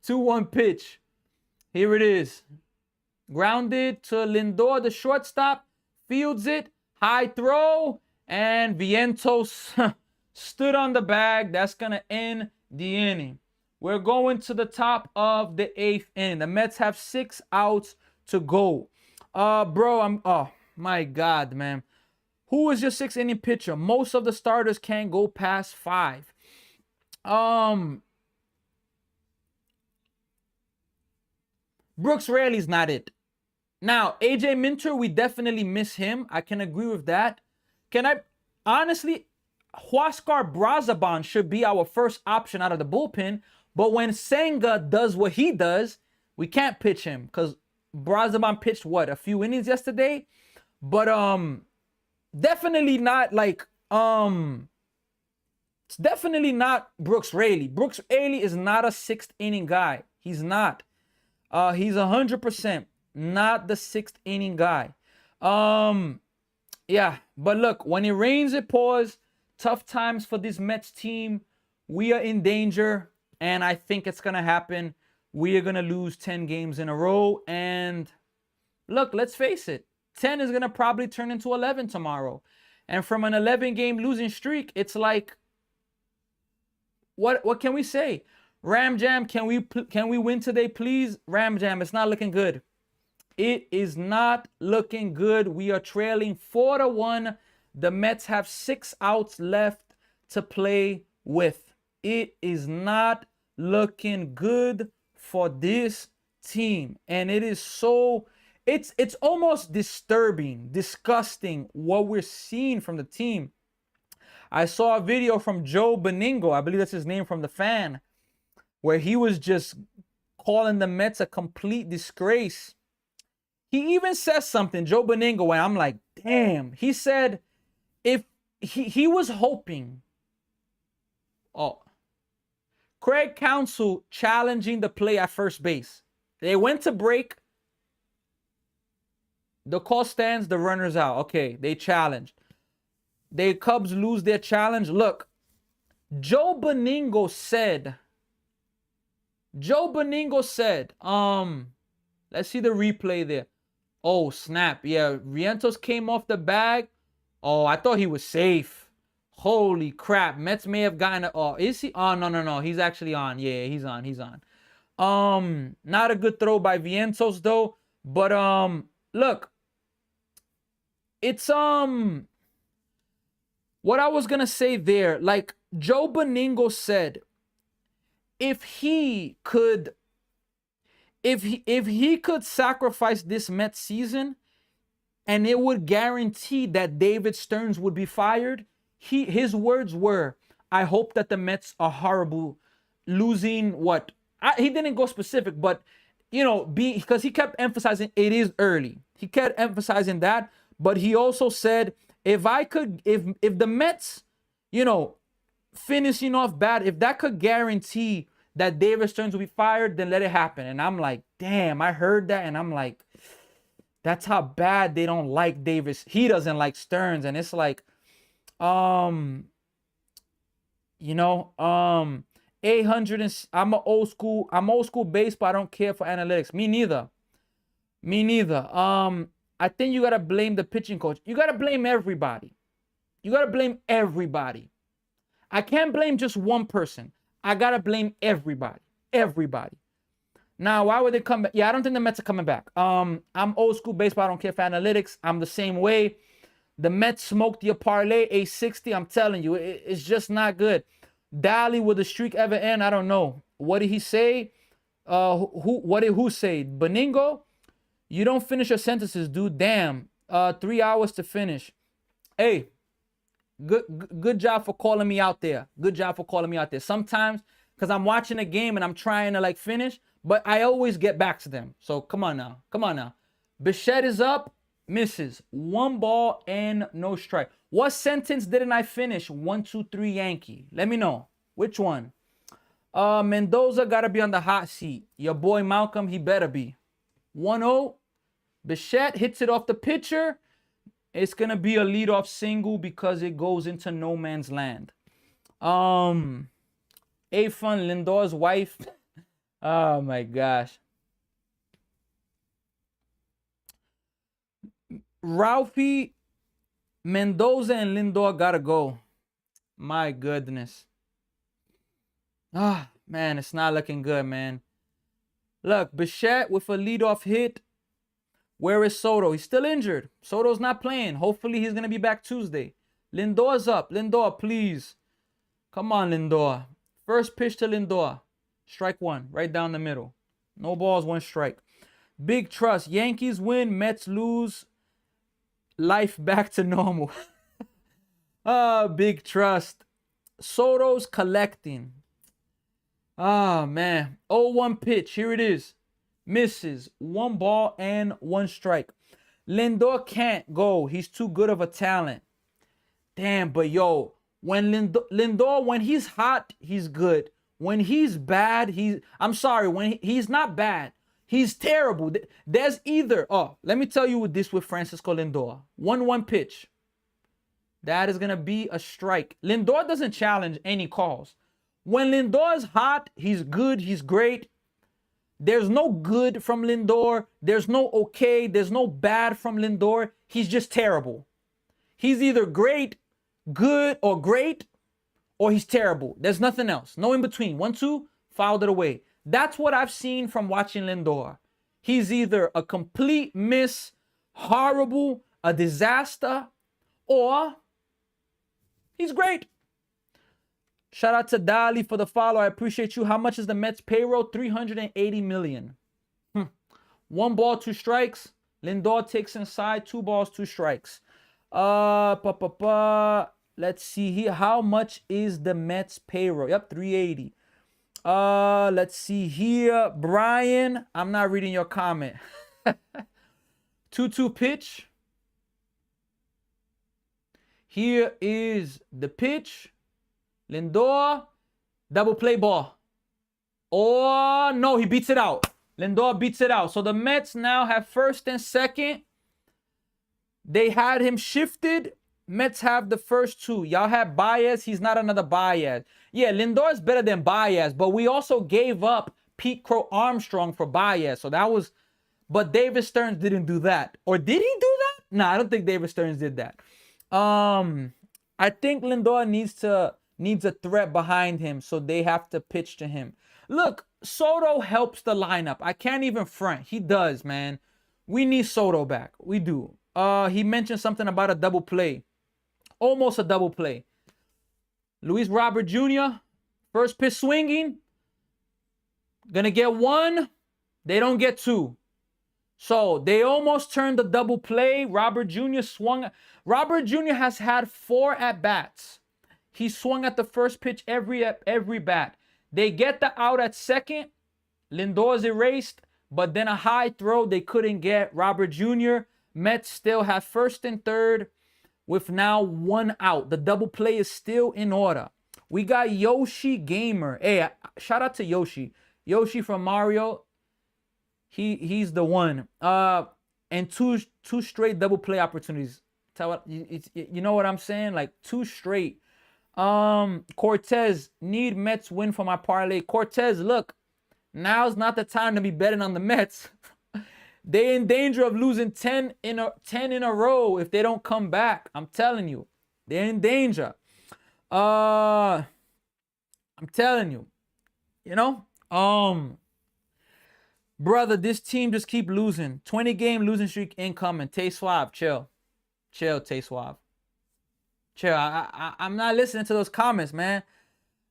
2-1 pitch. Here it is. Grounded to Lindor, the shortstop. Fields it. High throw. And Vientos stood on the bag. That's going to end the inning. We're going to the top of the 8th inning. The Mets have 6 outs to go. Oh my God, man. Who is your 6th inning pitcher? Most of the starters can't go past 5. Brooks Raley's not it. Now, AJ Minter, we definitely miss him. I can agree with that. Honestly, Huascar Brazaban should be our first option out of the bullpen. But when Senga does what he does, we can't pitch him because Brazaban pitched a few innings yesterday. But definitely not like it's definitely not Brooks Raley. Brooks Raley is not a 6th inning guy. He's not. He's 100% not the 6th inning guy. Yeah, but look, when it rains, it pours. Tough times for this Mets team. We are in danger, and I think it's going to happen. We are going to lose 10 games in a row. And look, let's face it. 10 is going to probably turn into 11 tomorrow. And from an 11-game losing streak, it's like, what can we say? Ram Jam, can we win today, please? Ram Jam, it's not looking good. It is not looking good. We are trailing 4-1. The Mets have 6 outs left to play with. It is not looking good for this team. And it is so, it's almost disturbing, disgusting what we're seeing from the team. I saw a video from Joe Beningo, I believe that's his name, from The Fan, where he was just calling the Mets a complete disgrace. He even says something, Joe Beningo, and I'm like, damn. He said if he was hoping, Craig Counsell challenging the play at first base. They went to break. The call stands, the runner's out. Okay, they challenged. The Cubs lose their challenge. Look, Joe Beningo said, let's see the replay there. Oh, snap. Yeah, Vientos came off the bag. Oh, I thought he was safe. Holy crap. Mets may have gotten is he? Oh, no. He's actually on. Yeah, he's on. Not a good throw by Vientos though. But look. It's what I was gonna say there, like Joe Beningo said, if he could sacrifice this Mets season and it would guarantee that David Stearns would be fired, his words were, I hope that the Mets are horrible, losing what? He didn't go specific, but because he kept emphasizing it is early. He kept emphasizing that, but he also said, if the Mets, finishing off bad, if that could guarantee that David Stearns will be fired, then let it happen. And I'm like, damn, I heard that, and I'm like, that's how bad they don't like Davis. He doesn't like Stearns, and it's like, 800 and I'm old school baseball. I don't care for analytics. Me neither. I think you gotta blame the pitching coach. You gotta blame everybody. I can't blame just one person. I gotta blame everybody. Now, why would they come back? Yeah, I don't think the Mets are coming back. I'm old school baseball. I don't care for analytics. I'm the same way. The Mets smoked your parlay, 860. I'm telling you, it's just not good. Dally, will the streak ever end? I don't know. What did he say? What did who say? Beningo? You don't finish your sentences, dude. Damn. 3 hours to finish. Hey, good job for calling me out there. Sometimes, because I'm watching a game and I'm trying to finish, but I always get back to them. So come on now. Bichette is up, misses. 1 ball and no strike. What sentence didn't I finish? 1, 2, 3 Yankee. Let me know. Which one? Mendoza gotta be on the hot seat. Your boy Malcolm, he better be. 1-0. Bichette hits it off the pitcher. It's going to be a leadoff single because it goes into no man's land. A-Fun, Lindor's wife. Oh, my gosh. Ralphie, Mendoza, and Lindor got to go. My goodness. Man, it's not looking good, man. Look, Bichette with a leadoff hit. Where is Soto? He's still injured. Soto's not playing. Hopefully he's going to be back Tuesday. Lindor's up. Lindor, please. Come on, Lindor. First pitch to Lindor. Strike 1. Right down the middle. No balls, 1 strike. Big trust. Yankees win. Mets lose. Life back to normal. Big trust. Soto's collecting. Man. 0-1 pitch. Here it is. Misses. 1 ball and 1 strike. Lindor can't go. He's too good of a talent. Damn, but yo, when Lindor, when he's hot, he's good. When he's bad, when he's not bad, he's terrible. There's either, let me tell you this with Francisco Lindor. 1-1 pitch. That is going to be a strike. Lindor doesn't challenge any calls. When Lindor is hot, he's good, he's great. There's no good from Lindor. There's no okay. There's no bad from Lindor. He's just terrible. He's either great, good, or great, or he's terrible. There's nothing else. No in between. 1-2, fouled it away. That's what I've seen from watching Lindor. He's either a complete miss, horrible, a disaster, or he's great. Shout out to Dali for the follow. I appreciate you. How much is the Mets payroll? $380 million. 1 ball, 2 strikes. Lindor takes inside. 2 balls, 2 strikes. Let's see here. How much is the Mets payroll? Yep, 380. Let's see here. Brian, I'm not reading your comment. 2-2 pitch. Here is the pitch. Lindor, double play ball. Oh, no, he beats it out. Lindor beats it out. So the Mets now have first and second. They had him shifted. Mets have the first two. Y'all have Baez. He's not another Baez. Yeah, Lindor is better than Baez, but we also gave up Pete Crow Armstrong for Baez. So that was, but David Stearns didn't do that. Or did he do that? No, I don't think David Stearns did that. I think Lindor needs a threat behind him, so they have to pitch to him. Look, Soto helps the lineup. I can't even front. He does, man. We need Soto back. We do. He mentioned something about a double play. Almost a double play. Luis Robert Jr., first pitch swinging. Gonna get one. They don't get two. So they almost turned the double play. Robert Jr. swung. Robert Jr. has had 4 at-bats. He swung at the first pitch every bat. They get the out at second. Lindor's erased, but then a high throw they couldn't get. Robert Jr. Mets still have first and third with now 1 out. The double play is still in order. We got Yoshi Gamer. Hey, shout out to Yoshi. Yoshi from Mario. He's the one. And two straight double play opportunities. You know what I'm saying? Like 2 straight. Cortez, need Mets win for my parlay. Cortez, look, now's not the time to be betting on the Mets. They're in danger of losing 10 in a row if they don't come back. I'm telling you. They're in danger. I'm telling you. You know? Brother, this team just keep losing. 20-game losing streak incoming. Tay Suave, chill. Chill, Tay Suave. Chill. I'm not listening to those comments, man.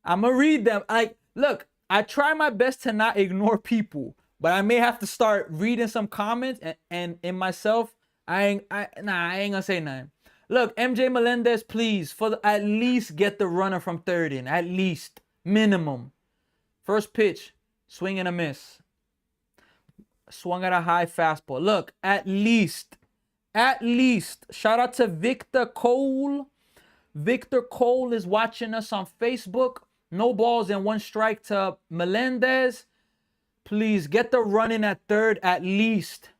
I'm going to read them. Like, look, I try my best to not ignore people, but I may have to start reading some comments and in myself, I ain't going to say nothing. Look, MJ Melendez, please, at least get the runner from third in. At least. Minimum. First pitch. Swing and a miss. Swung at a high fastball. Look, at least. Shout out to Victor Cole. Victor Cole is watching us on Facebook. No balls and 1 strike to Melendez. Please get the run in at third at least.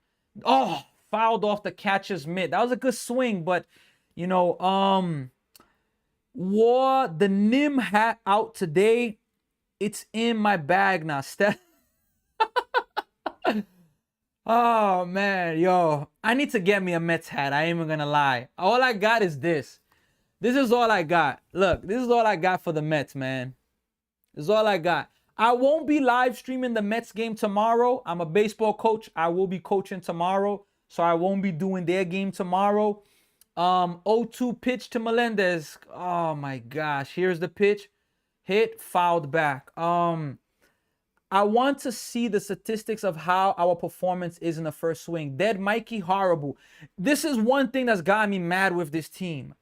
Oh, fouled off the catcher's mitt. That was a good swing, but you know, wore the Nim hat out today. It's in my bag now. Oh man, yo, I need to get me a Mets hat. I ain't even gonna lie. All I got is this. This is all I got. Look, this is all I got for the Mets, man. This is all I got. I won't be live streaming the Mets game tomorrow. I'm a baseball coach. I will be coaching tomorrow, so I won't be doing their game tomorrow. 0-2 pitch to Melendez. Oh my gosh. Here's the pitch. Hit, fouled back. I want to see the statistics of how our performance is in the first swing. Dead Mikey, horrible. This is one thing that's got me mad with this team.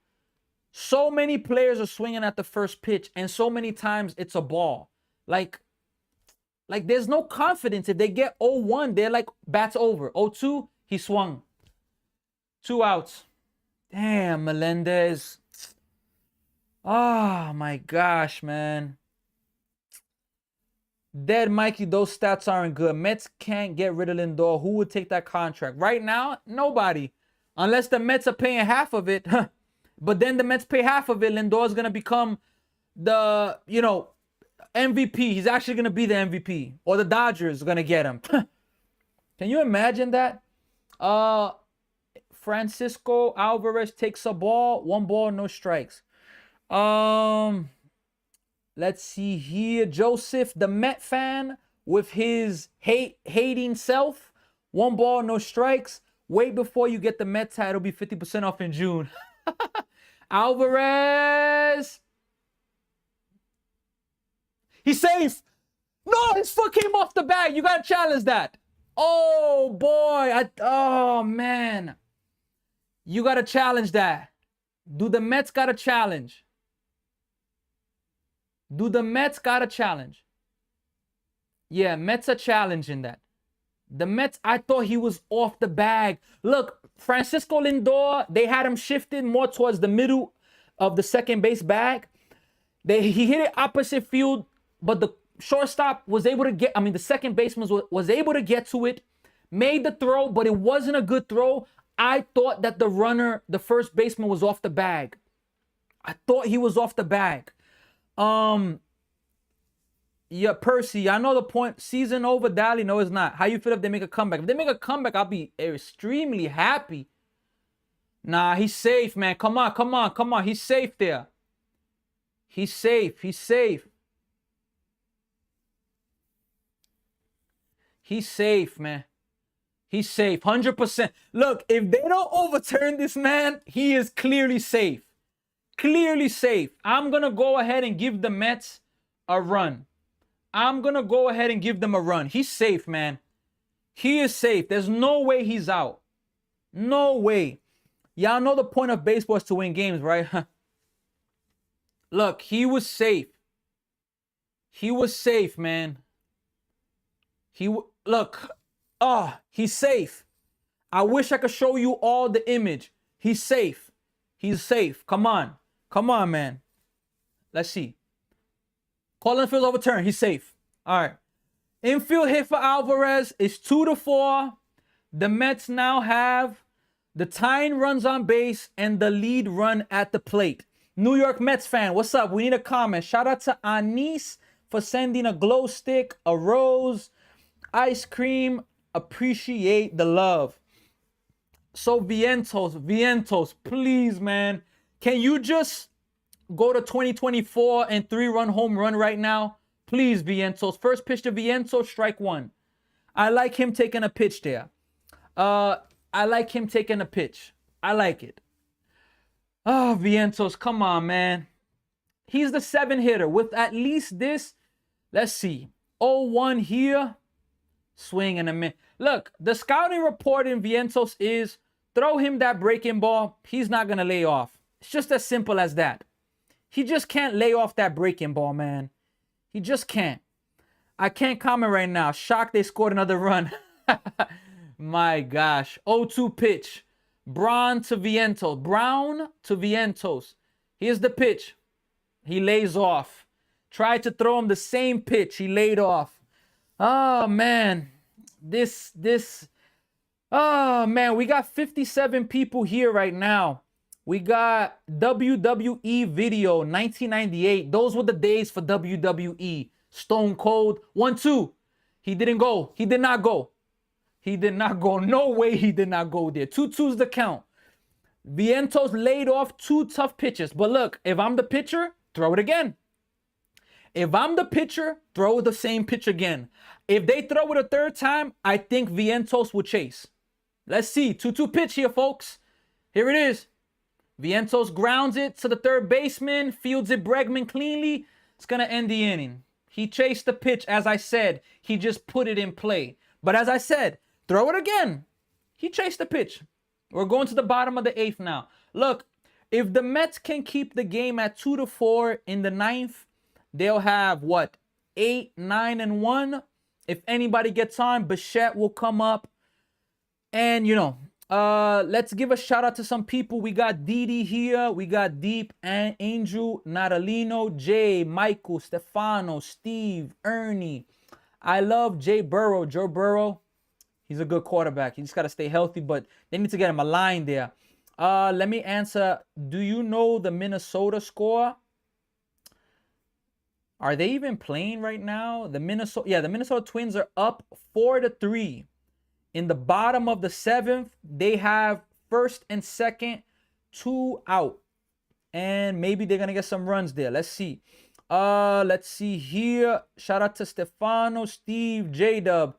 So many players are swinging at the first pitch, and so many times it's a ball. Like there's no confidence. If they get 0-1, they're like, bats over. 0-2, he swung. 2 outs. Damn, Melendez. Oh, my gosh, man. Dead Mikey, those stats aren't good. Mets can't get rid of Lindor. Who would take that contract? Right now, nobody. Unless the Mets are paying half of it. But then the Mets pay half of it. Lindor's going to become the, MVP. He's actually going to be the MVP. Or the Dodgers are going to get him. Can you imagine that? Francisco Alvarez takes a ball. 1 ball, no strikes. Let's see here. Joseph, the Met fan, with his hating self. 1 ball, no strikes. Wait before you get the Mets hat. It'll be 50% off in June. Alvarez. He's safe. No, his foot came off the bag. You got to challenge that. Oh, boy. Oh, man. You got to challenge that. Do the Mets got to challenge? Do the Mets got a challenge? Yeah, Mets are challenging that. The Mets, I thought he was off the bag. Look, Francisco Lindor, they had him shifted more towards the middle of the second base bag. He hit it opposite field, but the shortstop was able to get, the second baseman was able to get to it, made the throw, but it wasn't a good throw. I thought that the first baseman was off the bag. I thought he was off the bag. Yeah, Percy, I know the point. Season over, Dally. No, it's not. How you feel if they make a comeback? If they make a comeback, I'll be extremely happy. Nah, he's safe, man. Come on. He's safe there. He's safe. He's safe, man. He's safe. 100%. Look, if they don't overturn this, man, he is clearly safe. Clearly safe. I'm going to go ahead and give the Mets a run. He's safe, man. He is safe. There's no way he's out. No way. Y'all know the point of baseball is to win games, right? Look, he was safe. He was safe, man. Look. Oh, he's safe. I wish I could show you all the image. He's safe. He's safe. Come on. Come on, man. Let's see. Colin Fields overturned. He's safe. All right. Infield hit for Alvarez is 2-4. The Mets now have the tying runs on base and the lead run at the plate. New York Mets fan, what's up? We need a comment. Shout out to Anis for sending a glow stick, a rose, ice cream. Appreciate the love. So Vientos, please, man. Can you just go to 2024 and 3-run home run right now? Please, Vientos. First pitch to Vientos, strike one. I like him taking a pitch there. I like it. Oh, Vientos, come on, man. He's the 7-hitter with at least this. Let's see. 0-1 here. Swing and a miss. Look, the scouting report in Vientos is throw him that breaking ball. He's not going to lay off. It's just as simple as that. He just can't lay off that breaking ball, man. He just can't. I can't comment right now. Shocked they scored another run. My gosh. 0-2 pitch. Brown to Vientos. Here's the pitch. He lays off. Tried to throw him the same pitch. He laid off. Oh, man. Oh, man. We got 57 people here right now. We got WWE video 1998. Those were the days for WWE. Stone Cold. 1-2. He didn't go. He did not go. No way he did not go there. 2-2's the count. Vientos laid off 2 tough pitches. But look, if I'm the pitcher, throw it again. If I'm the pitcher, throw the same pitch again. If they throw it a third time, I think Vientos will chase. Let's see. 2-2 pitch here, folks. Here it is. Vientos grounds it to the third baseman. Fields it Bregman cleanly. It's going to end the inning. He chased the pitch, as I said. He just put it in play. But as I said, throw it again. He chased the pitch. We're going to the bottom of the 8th now. Look, if the Mets can keep the game at 2-4 in the 9th, they'll have, 8, 9, and 1. If anybody gets on, Bichette will come up. And, let's give a shout out to some people. We got Didi here. We got Deep and Angel, Natalino, Jay, Michael, Stefano, Steve, Ernie. I love Joe Burrow. He's a good quarterback. He just got to stay healthy, but they need to get him a line there. Let me answer. Do you know the Minnesota score? Are they even playing right now? The Minnesota Twins are up 4-3. In the bottom of the 7th, they have first and second, 2 out. And maybe they're going to get some runs there. Let's see. Let's see here. Shout out to Stefano, Steve, J-Dub.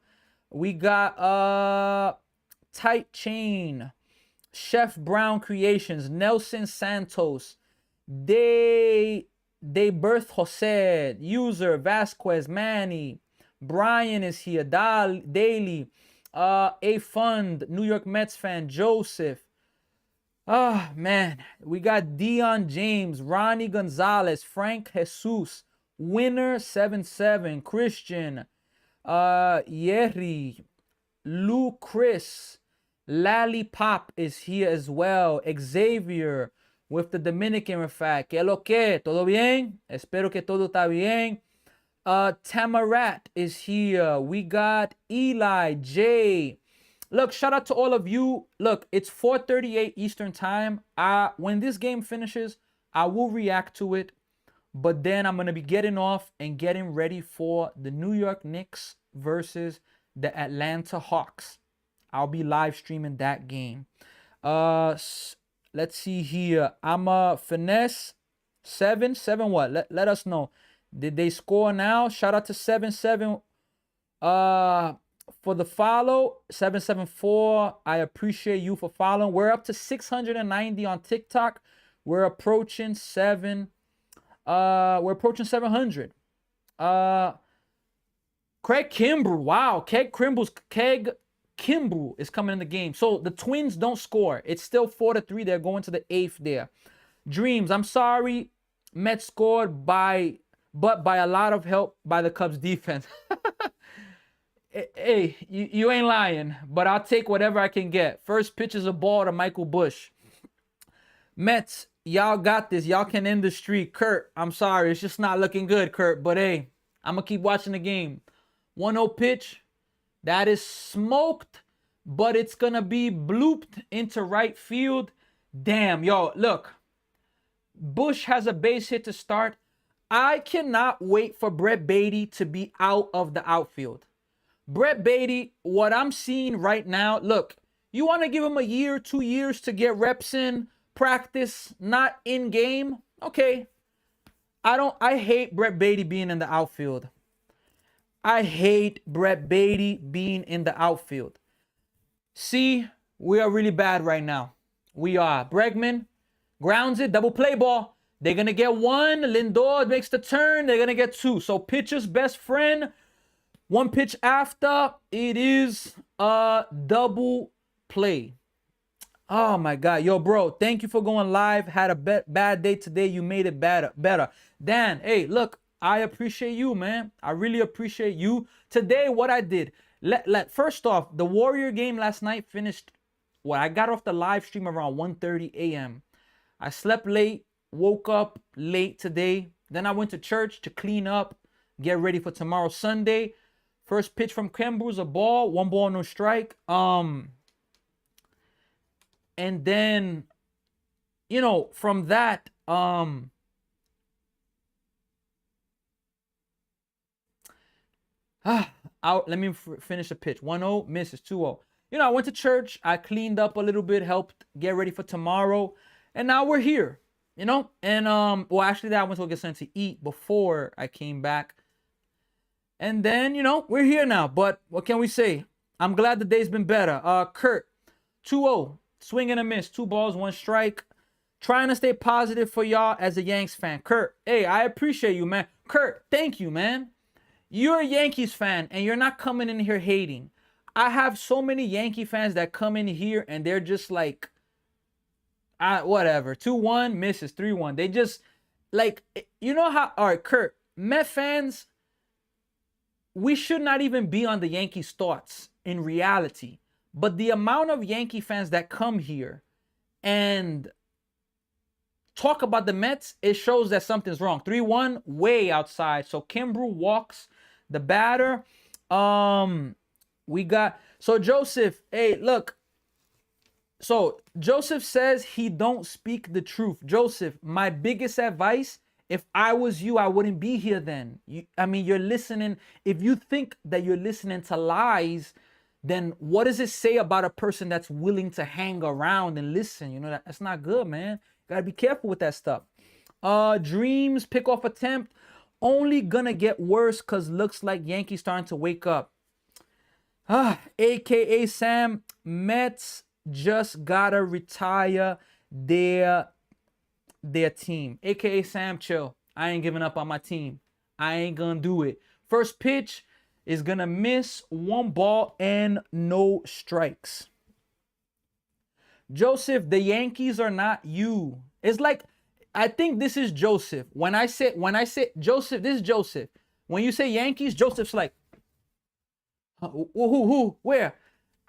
We got Tight Chain, Chef Brown Creations, Nelson Santos, De Birth Jose, User, Vasquez, Manny, Brian is here, Daily, A Fund, New York Mets fan, Joseph. Oh, man. We got Dion James, Ronnie Gonzalez, Frank Jesus, Winner 77, Christian, Yerry, Lou Chris, Lally Pop is here as well. Xavier with the Dominican fact. ¿Qué lo que? ¿Todo bien? Espero que todo está bien. Tamarat is here. We got Eli J. Look, shout out to all of you. Look, it's 4:38 Eastern time. When this game finishes, I will react to it, but then I'm gonna be getting off and getting ready for the New York Knicks versus the Atlanta Hawks. I'll be live streaming that game. Let's see here. I'm a finesse 7-7. What? Let us know. Did they score now? Shout out to 7-7. For the follow 774. I appreciate you for following. We're up to 690 on TikTok. We're approaching 700. Craig Kimbrough. Wow, Craig Kimbrough is coming in the game. So the Twins don't score. It's still 4-3. They're going to the 8th there. Dreams, I'm sorry. Mets scored but by a lot of help by the Cubs defense. Hey, you ain't lying, but I'll take whatever I can get. First pitch is a ball to Michael Bush. Mets, y'all got this. Y'all can end the streak. Kurt, I'm sorry. It's just not looking good, Kurt. But hey, I'm going to keep watching the game. 1-0 pitch. That is smoked, but it's going to be blooped into right field. Damn, yo, look. Bush has a base hit to start. I cannot wait for Brett Baty to be out of the outfield. Brett Baty, what I'm seeing right now, look, you want to give him a year, 2 years to get reps in, practice, not in game. Okay. I hate Brett Baty being in the outfield. I hate Brett Baty being in the outfield. See, we are really bad right now. We are. Bregman grounds it, double play ball. They're going to get 1. Lindor makes the turn. They're going to get 2. So pitcher's best friend. 1 pitch after, it is a double play. Oh my God. Yo, bro, thank you for going live. Had a bad day today. You made it better. Dan, hey, look, I appreciate you, man. I really appreciate you. Today, what I did, first off, the Warrior game last night finished, I got off the live stream around 1:30 a.m. I slept late, woke up late today. Then I went to church to clean up, get ready for tomorrow, Sunday. First pitch from Kimbrough's a ball, 1 ball, no strike. And then, from that, let me finish the pitch. 1-0, misses. 2-0. I went to church. I cleaned up a little bit, helped get ready for tomorrow. And now we're here, And, actually, I went to get something to eat before I came back. And then, we're here now. But what can we say? I'm glad the day's been better. Kurt, 2-0. Swing and a miss. 2 balls, 1 strike. Trying to stay positive for y'all as a Yanks fan. Kurt, hey, I appreciate you, man. Kurt, thank you, man. You're a Yankees fan, and you're not coming in here hating. I have so many Yankee fans that come in here, and they're just like, whatever. 2-1, misses. 3-1. They just, how, all right, Kurt, Met fans, we should not even be on the Yankees' thoughts in reality. But the amount of Yankee fans that come here and talk about the Mets, it shows that something's wrong. 3-1, way outside. So Kimbrough walks the batter. We got, so Joseph, hey, look. So Joseph says he don't speak the truth. Joseph, my biggest advice, if I was you, I wouldn't be here then. You're listening. If you think that you're listening to lies, then what does it say about a person that's willing to hang around and listen? That's not good, man. Gotta be careful with that stuff. Dreams, pickoff attempt. Only gonna get worse because looks like Yankees starting to wake up. AKA Sam, Mets just gotta retire their team. AKA Sam, chill. I ain't giving up on my team. I ain't gonna do it. First pitch is gonna miss. 1 ball and no strikes. Joseph, the Yankees are not you. It's like, I think this is Joseph. When I say Joseph, this is Joseph. When you say Yankees, Joseph's like, who, where?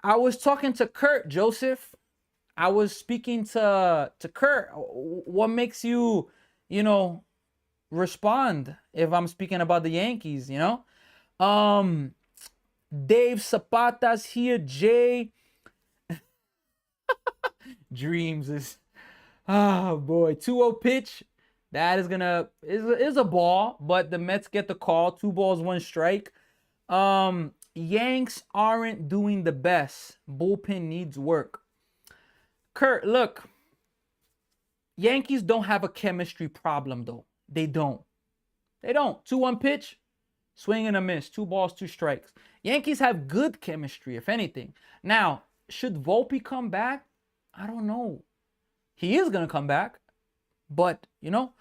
I was talking to Kurt, Joseph. I was speaking to Kurt. What makes you, respond if I'm speaking about the Yankees, you know? Dave Zapata's here. Jay Dreams is, oh boy, 2-0 pitch. That is a ball, but the Mets get the call. 2 balls, 1 strike. Yanks aren't doing the best. Bullpen needs work. Kurt, look. Yankees don't have a chemistry problem though. They don't. 2-1 pitch, swing and a miss. 2 balls, 2 strikes. Yankees have good chemistry, if anything. Now, should Volpe come back? I don't know. He is gonna come back, but you know.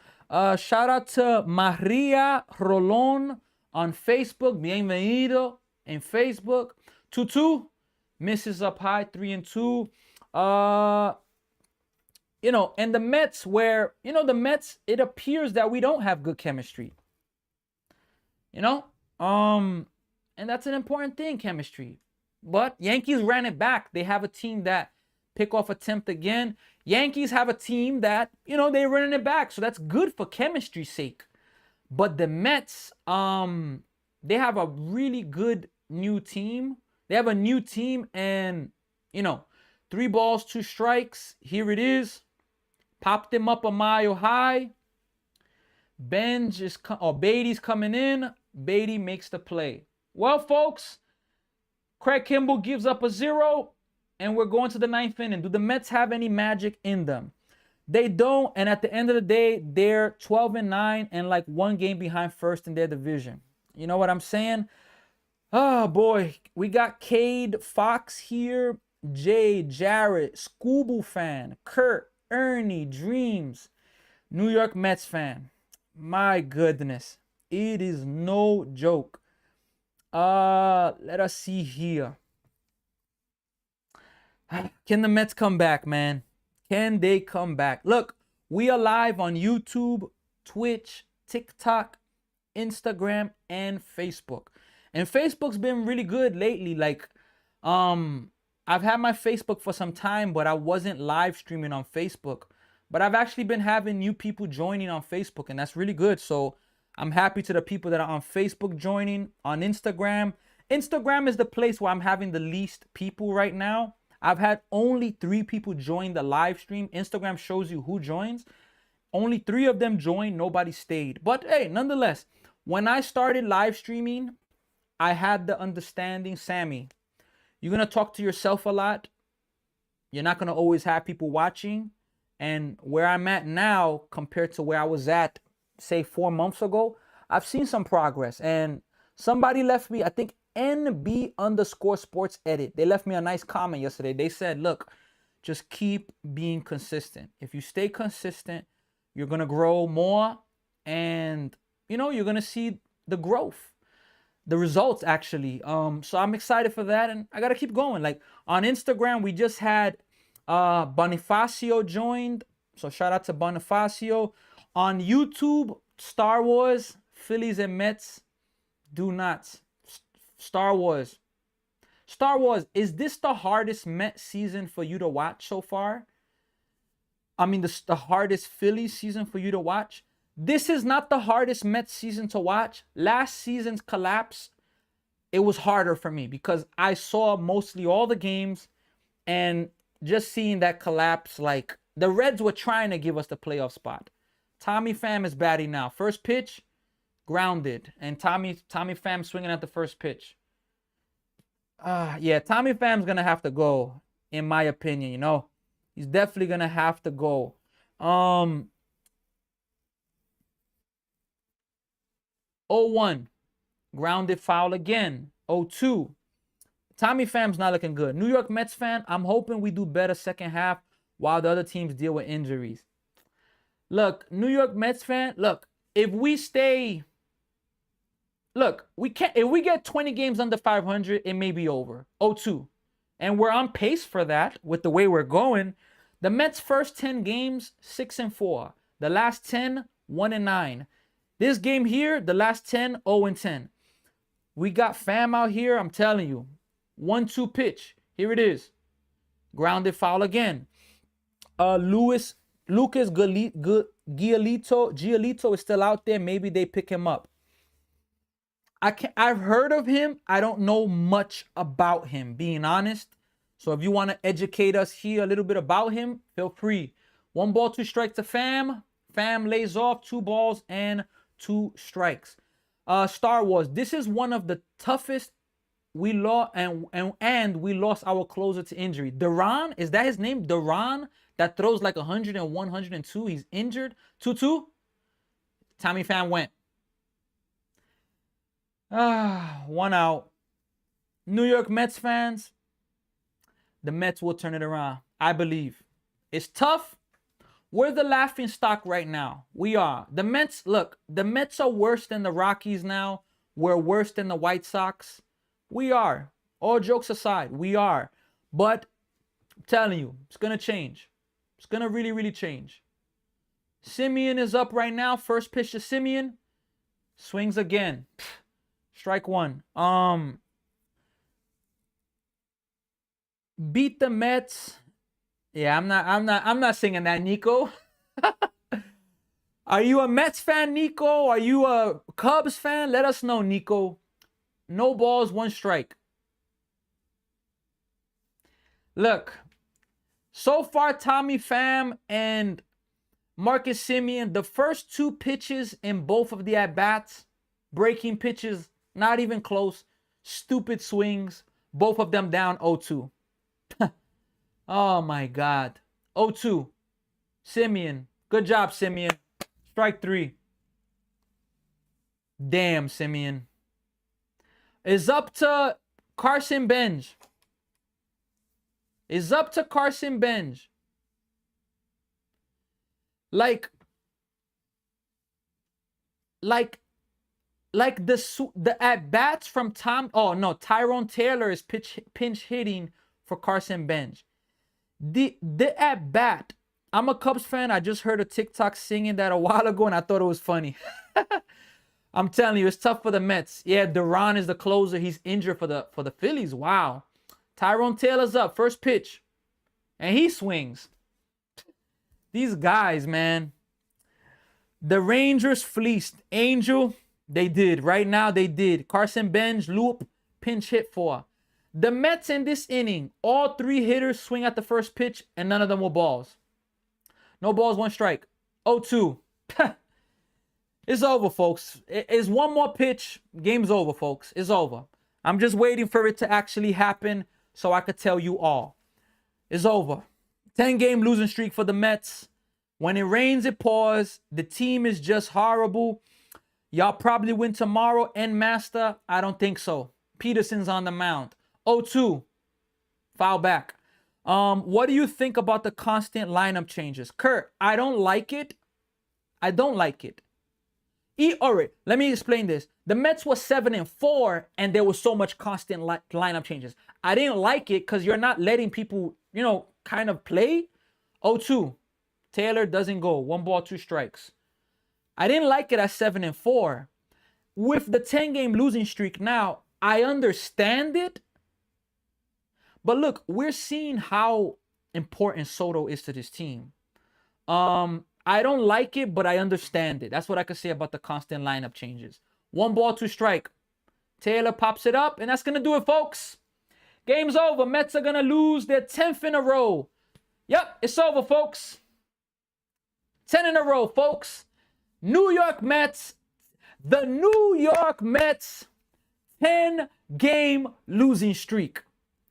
Shout out to Maria Rolon on Facebook. Bienvenido in Facebook. 2-2. Misses up high. 3-2. You know, and the Mets, where, you know, the Mets, it appears that we don't have good chemistry. You know? And that's an important thing, chemistry. But Yankees ran it back. They have a team that pickoff attempt again. Yankees have a team that, you know, they're running it back. So that's good for chemistry's sake. But the Mets, they have a really good new team. They have a new team and, you know, 3 balls, 2 strikes. Here it is. Popped him up a mile high. Beatty's coming in. Beatty makes the play. Well, folks, Craig Kimbrel gives up a 0, and we're going to the 9th inning. Do the Mets have any magic in them? They don't, and at the end of the day, they're 12-9 and like 1 game behind first in their division. You know what I'm saying? Oh, boy. We got Cade Fox here. Jay, Jarrett, Scooble fan, Kurt, Ernie, Dreams, New York Mets fan. My goodness. It is no joke. Let us see here. Can the Mets come back, man? Can they come back? Look, we are live on YouTube, Twitch, TikTok, Instagram, and Facebook. And Facebook's been really good lately. Like, I've had my Facebook for some time, but I wasn't live streaming on Facebook. But I've actually been having new people joining on Facebook, and that's really good. So I'm happy to the people that are on Facebook joining. On Instagram. Instagram is the place where I'm having the least people right now. I've had only 3 people join the live stream. Instagram shows you who joins. Only 3 of them joined. Nobody stayed. But hey, nonetheless, when I started live streaming, I had the understanding, Sammy, you're going to talk to yourself a lot. You're not going to always have people watching. And where I'm at now compared to where I was at, say 4 months ago, I've seen some progress. And somebody left me, I think NB_sports edit. They left me a nice comment yesterday. They said, look, just keep being consistent. If you stay consistent, you're going to grow more. And, you know, you're going to see the growth. The results, actually. So I'm excited for that, and I gotta keep going. Like on Instagram, we just had Bonifacio joined, so shout out to Bonifacio. On YouTube, Star Wars, Phillies and Mets, do not. Star Wars, is this the hardest Mets season for you to watch so far? I mean, the hardest Phillies season for you to watch? This is not the hardest Mets season to watch. Last season's collapse, it was harder for me because I saw mostly all the games, and just seeing that collapse, like the Reds were trying to give us the playoff spot. Tommy Pham is batting now. First pitch, grounded, and Tommy Pham swinging at the first pitch. Yeah, Tommy Pham's gonna have to go, in my opinion. You know, he's definitely gonna have to go. 0-1, grounded foul again. 0-2. Tommy Pham's not looking good. New York Mets fan, I'm hoping we do better second half while the other teams deal with injuries. Look, New York Mets fan, look, if we stay, look, if we get 20 games under 500, it may be over. 0-2. And we're on pace for that with the way we're going. The Mets' first 10 games, 6-4. The last 10, 1-9. This game here, the last 10, 0-10. We got Pham out here, I'm telling you. 1-2 pitch. Here it is. Grounded foul again. Lucas Giolito is still out there. Maybe they pick him up. I've heard of him. I don't know much about him, being honest. So if you want to educate us here a little bit about him, feel free. 1 ball, 2 strikes to Fam. Fam lays off 2 balls and 2 strikes. Star Wars. This is one of the toughest we lost, and we lost our closer to injury. Duran, is that his name? Duran, that throws like 101, 102. He's injured. 2-2. Tommy Pham went. 1 out. New York Mets fans, the Mets will turn it around. I believe. It's tough. We're the laughing stock right now. We are. The Mets, look, the Mets are worse than the Rockies now. We're worse than the White Sox. We are. All jokes aside, we are. But I'm telling you, it's going to change. It's going to really, really change. Simeon is up right now. First pitch to Simeon. Swings again. Strike 1. Beat the Mets. Yeah, I'm not singing that, Nico. Are you a Mets fan, Nico? Are you a Cubs fan? Let us know, Nico. No balls, 1 strike. Look, so far, Tommy Pham and Marcus Semien, the first 2 pitches in both of the at-bats, breaking pitches, not even close, stupid swings, both of them down 0-2. Oh my God. 0-2. Semien. Good job, Semien. Strike 3. Damn, Semien. It's up to Carson Bench. It's up to Carson Bench. Like the at-bats from Tyrone Taylor is pinch hitting for Carson Bench. The at-bat, I'm a Cubs fan. I just heard a TikTok singing that a while ago, and I thought it was funny. I'm telling you, it's tough for the Mets. Yeah, Duran is the closer. He's injured for the Phillies. Wow. Tyrone Taylor's up. First pitch. And he swings. These guys, man. The Rangers fleeced. Angel, they did. Right now, they did. Carson Bench, loop, pinch hit for. The Mets in this inning, all 3 hitters swing at the first pitch, and none of them were balls. No balls, 1 strike. 0-2. It's over, folks. It's 1 more pitch. Game's over, folks. It's over. I'm just waiting for it to actually happen so I could tell you all. It's over. 10-game losing streak for the Mets. When it rains, it pours. The team is just horrible. Y'all probably win tomorrow. And Master, I don't think so. Peterson's on the mound. 0-2. Foul back. What do you think about the constant lineup changes? Kurt, I don't like it. I don't like it. All right, let me explain this. The Mets were 7-4, and there was so much constant lineup changes. I didn't like it because you're not letting people, kind of play. 0-2. Taylor doesn't go. 1 ball, 2 strikes. I didn't like it at 7-4. With the 10-game losing streak now, I understand it. But look, we're seeing how important Soto is to this team. I don't like it, but I understand it. That's what I could say about the constant lineup changes. 1 ball, 2 strike. Taylor pops it up, and that's going to do it, folks. Game's over. Mets are going to lose their 10th in a row. Yep, it's over, folks. 10 in a row, folks. New York Mets. The New York Mets 10-game losing streak.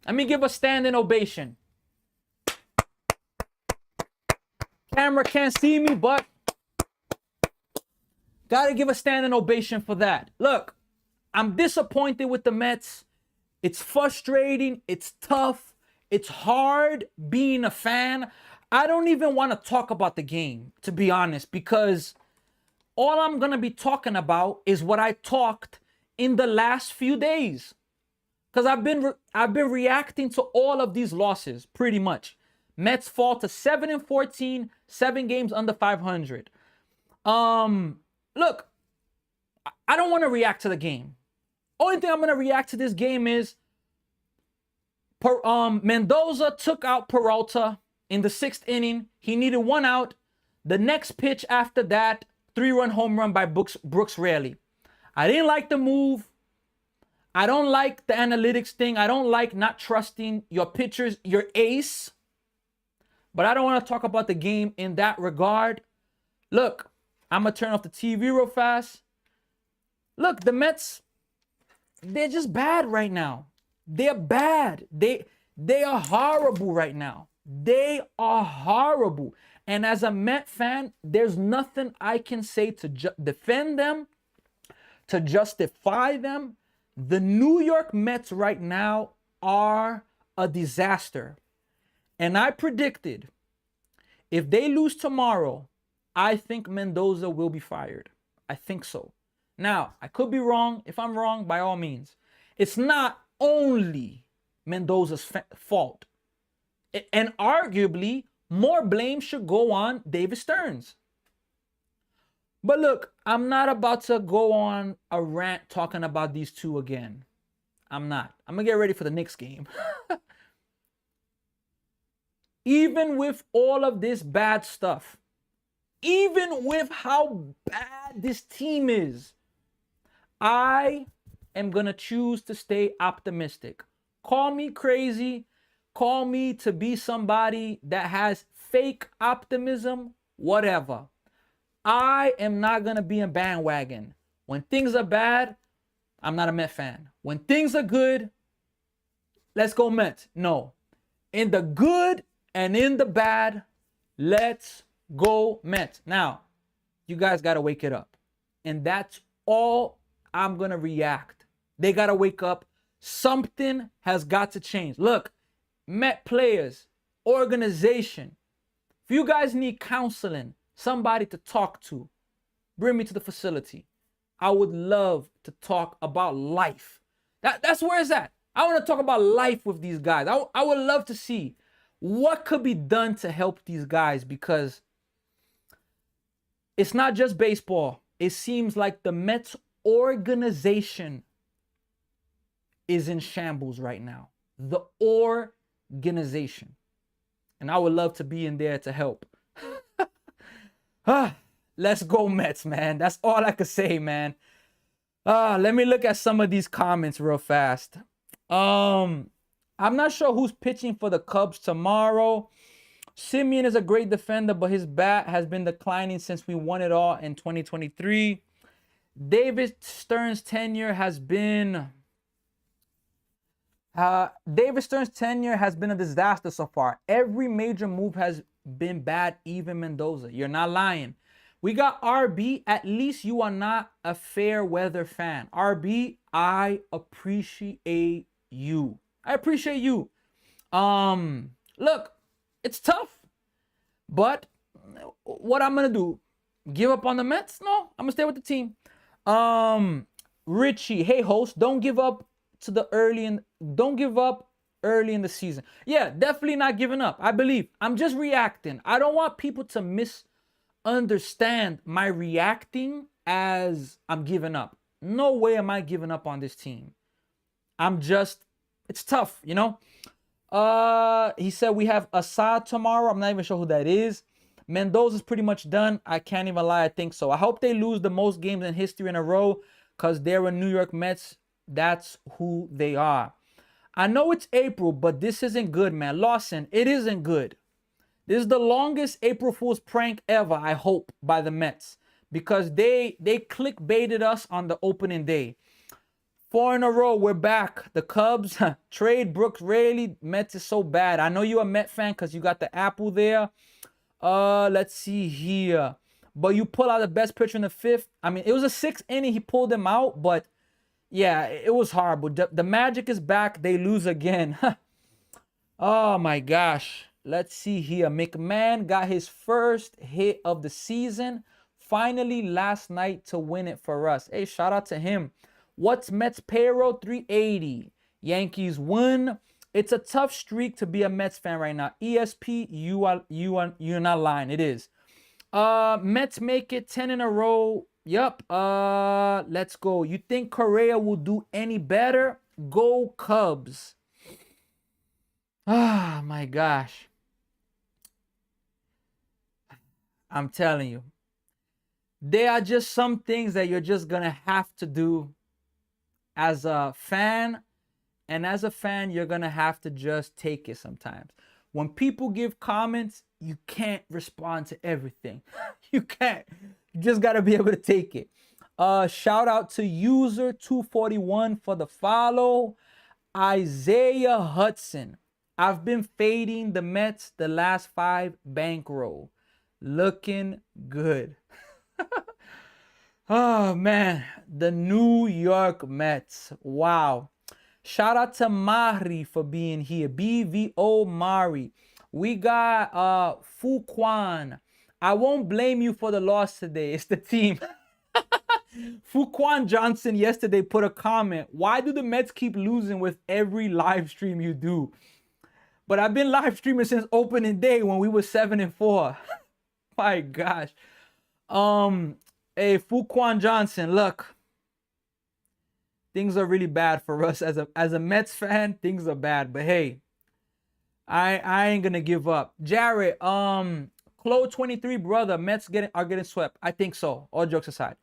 Let me give a standing ovation. Camera can't see me, but gotta give a standing ovation for that. Look, I'm disappointed with the Mets. It's frustrating. It's tough. It's hard being a fan. I don't even want to talk about the game, to be honest, because all I'm going to be talking about is what I talked in the last few days. Because I've been reacting to all of these losses, pretty much. Mets fall to 7-14, 7 games under 500. Look, I don't want to react to the game. Only thing I'm going to react to this game is Mendoza took out Peralta in the 6th inning. He needed 1 out. The next pitch after that, 3-run home run by Brooks Raley. I didn't like the move. I don't like the analytics thing. I don't like not trusting your pitchers, your ace. But I don't want to talk about the game in that regard. Look, I'm going to turn off the TV real fast. Look, the Mets, they're just bad right now. They're bad. They are horrible right now. They are horrible. And as a Met fan, there's nothing I can say to defend them, to justify them. The New York Mets right now are a disaster. And I predicted if they lose tomorrow, I think Mendoza will be fired. I think so. Now, I could be wrong. If I'm wrong, by all means. It's not only Mendoza's fault. And arguably, more blame should go on David Stearns. But look, I'm not about to go on a rant talking about these two again. I'm not. I'm going to get ready for the Knicks game. Even with all of this bad stuff, even with how bad this team is, I am going to choose to stay optimistic. Call me crazy. Call me to be somebody that has fake optimism, whatever. I am not going to be a bandwagon. When things are bad, I'm not a Met fan. When things are good, let's go Mets. No. In the good and in the bad, let's go Mets. Now, you guys got to wake it up. And that's all I'm going to react. They got to wake up. Something has got to change. Look, Met players, organization, if you guys need counseling, somebody to talk to, bring me to the facility. I would love to talk about life. That's where it's at. I want to talk about life with these guys. I would love to see what could be done to help these guys, because it's not just baseball. It seems like the Mets organization is in shambles right now. The organization. And I would love to be in there to help. Let's go Mets, man. That's all I could say, man. Let me look at some of these comments real fast. I'm not sure who's pitching for the Cubs tomorrow. Simeon is a great defender, but his bat has been declining since we won it all in 2023. David Stearns' tenure has been a disaster so far. Every major move has been bad, even Mendoza. You're not lying. We got RB. At least you are not a fair weather fan. RB, I appreciate you. I appreciate you. Look, it's tough, but what I'm gonna do? Give up on the Mets? No, I'm gonna stay with the team. Richie, hey host, don't give up early in the season. Yeah, definitely not giving up. I believe. I'm just reacting. I don't want people to misunderstand my reacting as I'm giving up. No way am I giving up on this team. It's tough, you know? He said we have Assad tomorrow. I'm not even sure who that is. Mendoza's pretty much done. I can't even lie. I think so. I hope they lose the most games in history in a row, because they're a New York Mets. That's who they are. I know it's April, but this isn't good, man. Lawson, it isn't good. This is the longest April Fool's prank ever, I hope, by the Mets, because they clickbaited us on the opening day. 4 in a row, we're back. The Cubs trade Brooks Raley. Mets is so bad. I know you're a Met fan because you got the apple there. Let's see here. But you pull out the best pitcher in the 5th. I mean, it was a 6th inning. He pulled them out, but yeah, it was horrible. The magic is back. They lose again. Oh my gosh. Let's see here. McMahon got his first hit of the season finally last night to win it for us. Hey, shout out to him. What's Mets payroll? 380. Yankees won. It's a tough streak to be a Mets fan right now. ESP, you're not lying. It is. Mets make it 10 in a row. Yup. Let's go. You think Correa will do any better? Go Cubs. Ah, my gosh. I'm telling you. There are just some things that you're just gonna have to do as a fan. And as a fan, you're gonna have to just take it sometimes. When people give comments, you can't respond to everything. You can't. You just gotta be able to take it. Shout out to user 241 for the follow. Isaiah Hudson. I've been fading the Mets the last 5 bankroll. Looking good. Oh man, the New York Mets. Wow. Shout out to Mari for being here. BVO Mari. We got Fuquan. I won't blame you for the loss today. It's the team. Fuquan Johnson yesterday put a comment. Why do the Mets keep losing with every live stream you do? But I've been live streaming since opening day when we were 7-4. My gosh. Hey, Fuquan Johnson, look. Things are really bad for us as a Mets fan. Things are bad, but hey, I ain't gonna give up. Jared, Chloe 23 brother, Mets are getting swept. I think so. All jokes aside,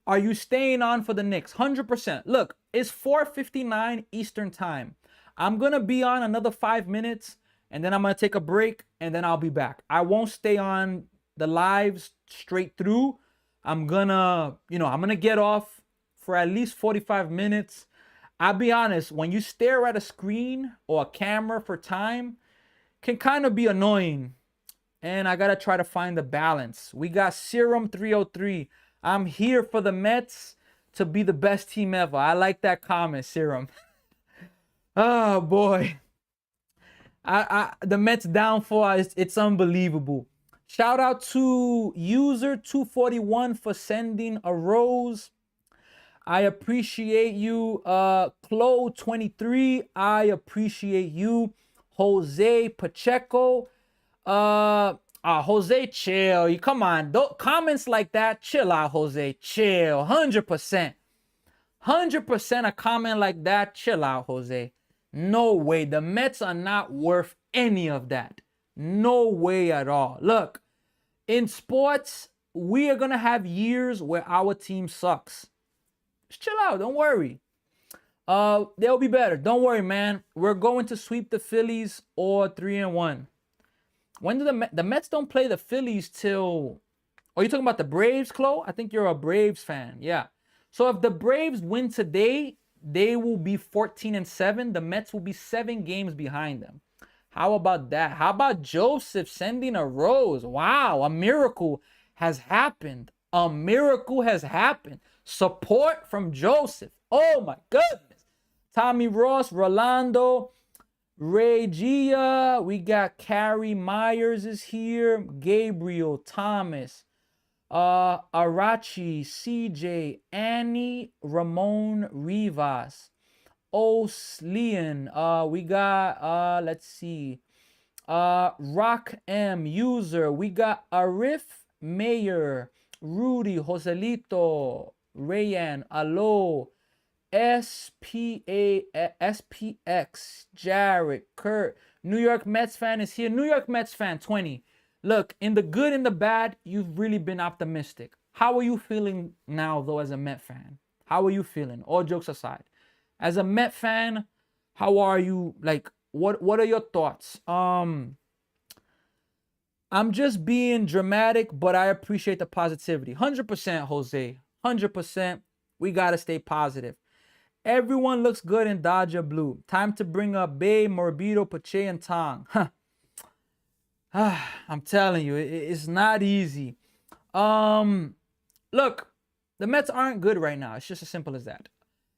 are you staying on for the Knicks? 100%. Look, it's 4:59 Eastern time. I'm gonna be on another 5 minutes, and then I'm gonna take a break, and then I'll be back. I won't stay on the lives straight through. I'm gonna get off for at least 45 minutes. I'll be honest, when you stare at a screen or a camera for time, can kind of be annoying. And I gotta try to find the balance. We got Serum 303. I'm here for the Mets to be the best team ever. I like that comment, Serum. Oh boy. The Mets downfall, it's unbelievable. Shout out to user 241 for sending a rose. I appreciate you. Chloe 23, I appreciate you. Jose Pacheco. Jose, chill. You come on. Comments like that, chill out, Jose. Chill. 100%. 100% a comment like that, chill out, Jose. No way. The Mets are not worth any of that. No way at all. Look, in sports, we are going to have years where our team sucks. Just chill out. Don't worry. They'll be better. Don't worry, man. We're going to sweep the Phillies or 3-1. When do the Mets don't play the Phillies till... Oh, you talking about the Braves, Chloe? I think you're a Braves fan. Yeah. So if the Braves win today, they will be 14-7. The Mets will be 7 games behind them. How about that? How about Joseph sending a rose? Wow, a miracle has happened. A miracle has happened. Support from Joseph. Oh my goodness. Tommy Ross, Rolando, Ray Gia. We got Carrie Myers is here. Gabriel, Thomas, Arachi, CJ, Annie, Ramon Rivas, Oslean. We got let's see. Rock M user. We got Arif Mayer, Rudy, Joselito, Rayan, Alo, SPX, Jared, Kurt. New York Mets fan is here. New York Mets fan 20. Look, in the good and the bad, you've really been optimistic. How are you feeling now, though, as a Met fan? How are you feeling? All jokes aside. As a Met fan, how are you? Like, what are your thoughts? I'm just being dramatic, but I appreciate the positivity. 100%, Jose. 100%. We got to stay positive. Everyone looks good in Dodger blue. Time to bring up Bay, Morbido, Pache, and Tong. I'm telling you, it's not easy. Look, the Mets aren't good right now. It's just as simple as that.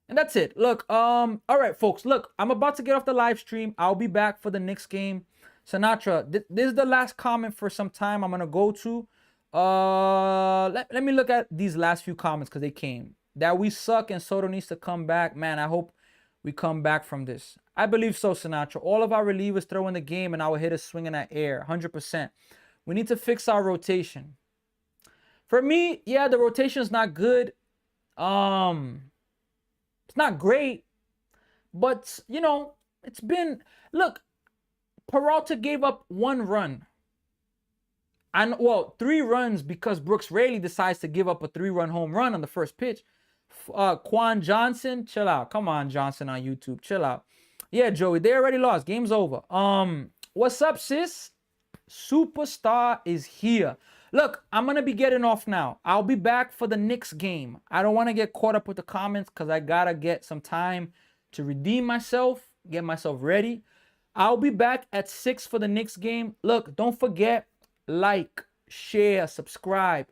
And that's it. Look, all right, folks. Look, I'm about to get off the live stream. I'll be back for the next game. Sinatra, this is the last comment for some time I'm going to go to. Let me look at these last few comments because they came. That we suck and Soto needs to come back. Man, I hope we come back from this. I believe so, Sinatra. All of our relievers throw in the game and our hitters swinging at air. 100%. We need to fix our rotation. For me, yeah, the rotation is not good. It's not great. But, you know, it's been... Look, Peralta gave up 1 run. And well, 3 runs because Brooks Raley decides to give up a 3-run home run on the first pitch. Quan Johnson, chill out. Come on, Johnson on YouTube, chill out. Yeah, Joey, they already lost. Game's over. What's up, sis? Superstar is here. Look, I'm gonna be getting off now. I'll be back for the Knicks game. I don't want to get caught up with the comments because I gotta get some time to redeem myself, get myself ready. I'll be back at 6 for the Knicks game. Look, don't forget, like, share, subscribe,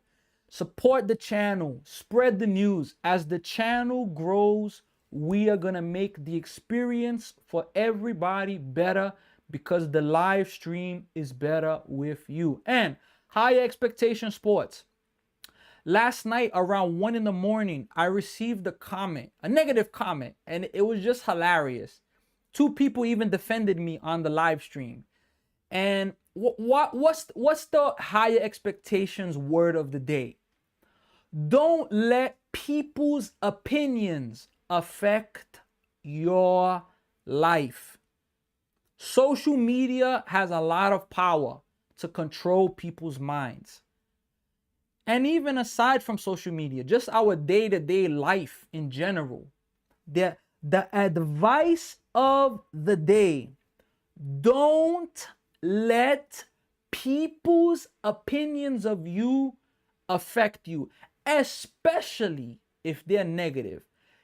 support the channel, spread the news. As the channel grows, we are gonna make the experience for everybody better because the live stream is better with you. And Higher Expectation Sports. Last night around 1 in the morning, I received a comment, a negative comment, and it was just hilarious. 2 people even defended me on the live stream. And what's the Higher Expectations word of the day? Don't let people's opinions affect your life. Social media has a lot of power to control people's minds. And even aside from social media, just our day-to-day life in general, the advice of the day: don't let people's opinions of you affect you, especially if they're negative.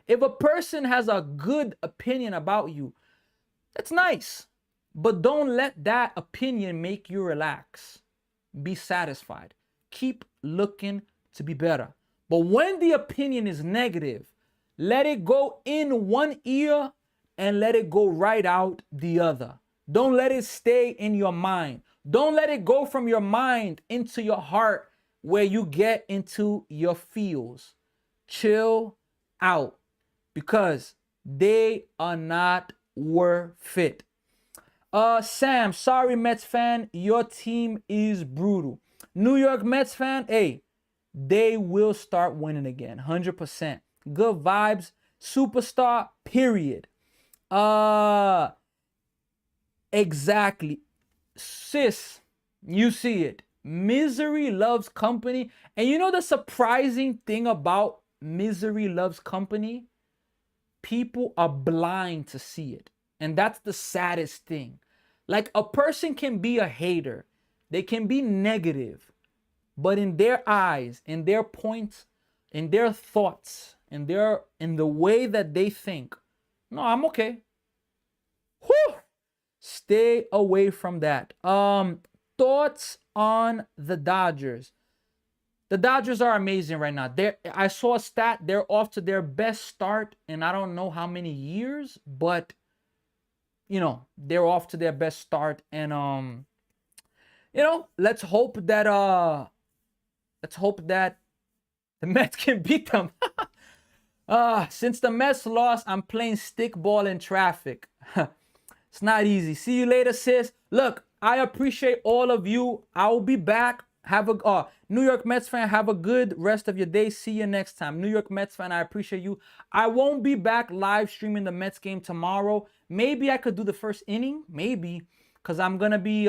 If a person has a good opinion about you, that's nice, but don't let that opinion make you relax. Be satisfied. Keep looking to be better. But when the opinion is negative, let it go in one ear and let it go right out the other. Don't let it stay in your mind. Don't let it go from your mind into your heart where you get into your feels. Chill out because they are not worth it. Sam, sorry Mets fan, your team is brutal. New York Mets fan, hey, they will start winning again, 100%. Good vibes, superstar, period. Exactly. Sis, you see it. Misery loves company. And you know the surprising thing about misery loves company? People are blind to see it. And that's the saddest thing. Like, a person can be a hater. They can be negative. But in their eyes, in their points, in their thoughts, in the way that they think, no, I'm okay. Whew! Stay away from that. Thoughts on the Dodgers. The Dodgers are amazing right now. I saw a stat. They're off to their best start in I don't know how many years, but you know, they're off to their best start. And you know, let's hope that the Mets can beat them. Since the Mets lost, I'm playing stickball in traffic. It's not easy. See you later, sis. Look, I appreciate all of you. I will be back. Have a New York Mets fan, have a good rest of your day. See you next time. New York Mets fan, I appreciate you. I won't be back live streaming the Mets game tomorrow. Maybe I could do the first inning. Maybe. Because I'm going to be,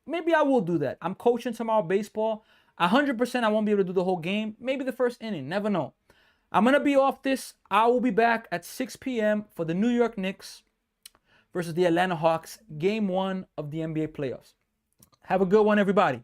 maybe I will do that. I'm coaching tomorrow baseball. 100% I won't be able to do the whole game. Maybe the first inning. Never know. I'm going to be off this. I will be back at 6 p.m. for the New York Knicks versus the Atlanta Hawks, game 1 of the NBA playoffs. Have a good one, everybody.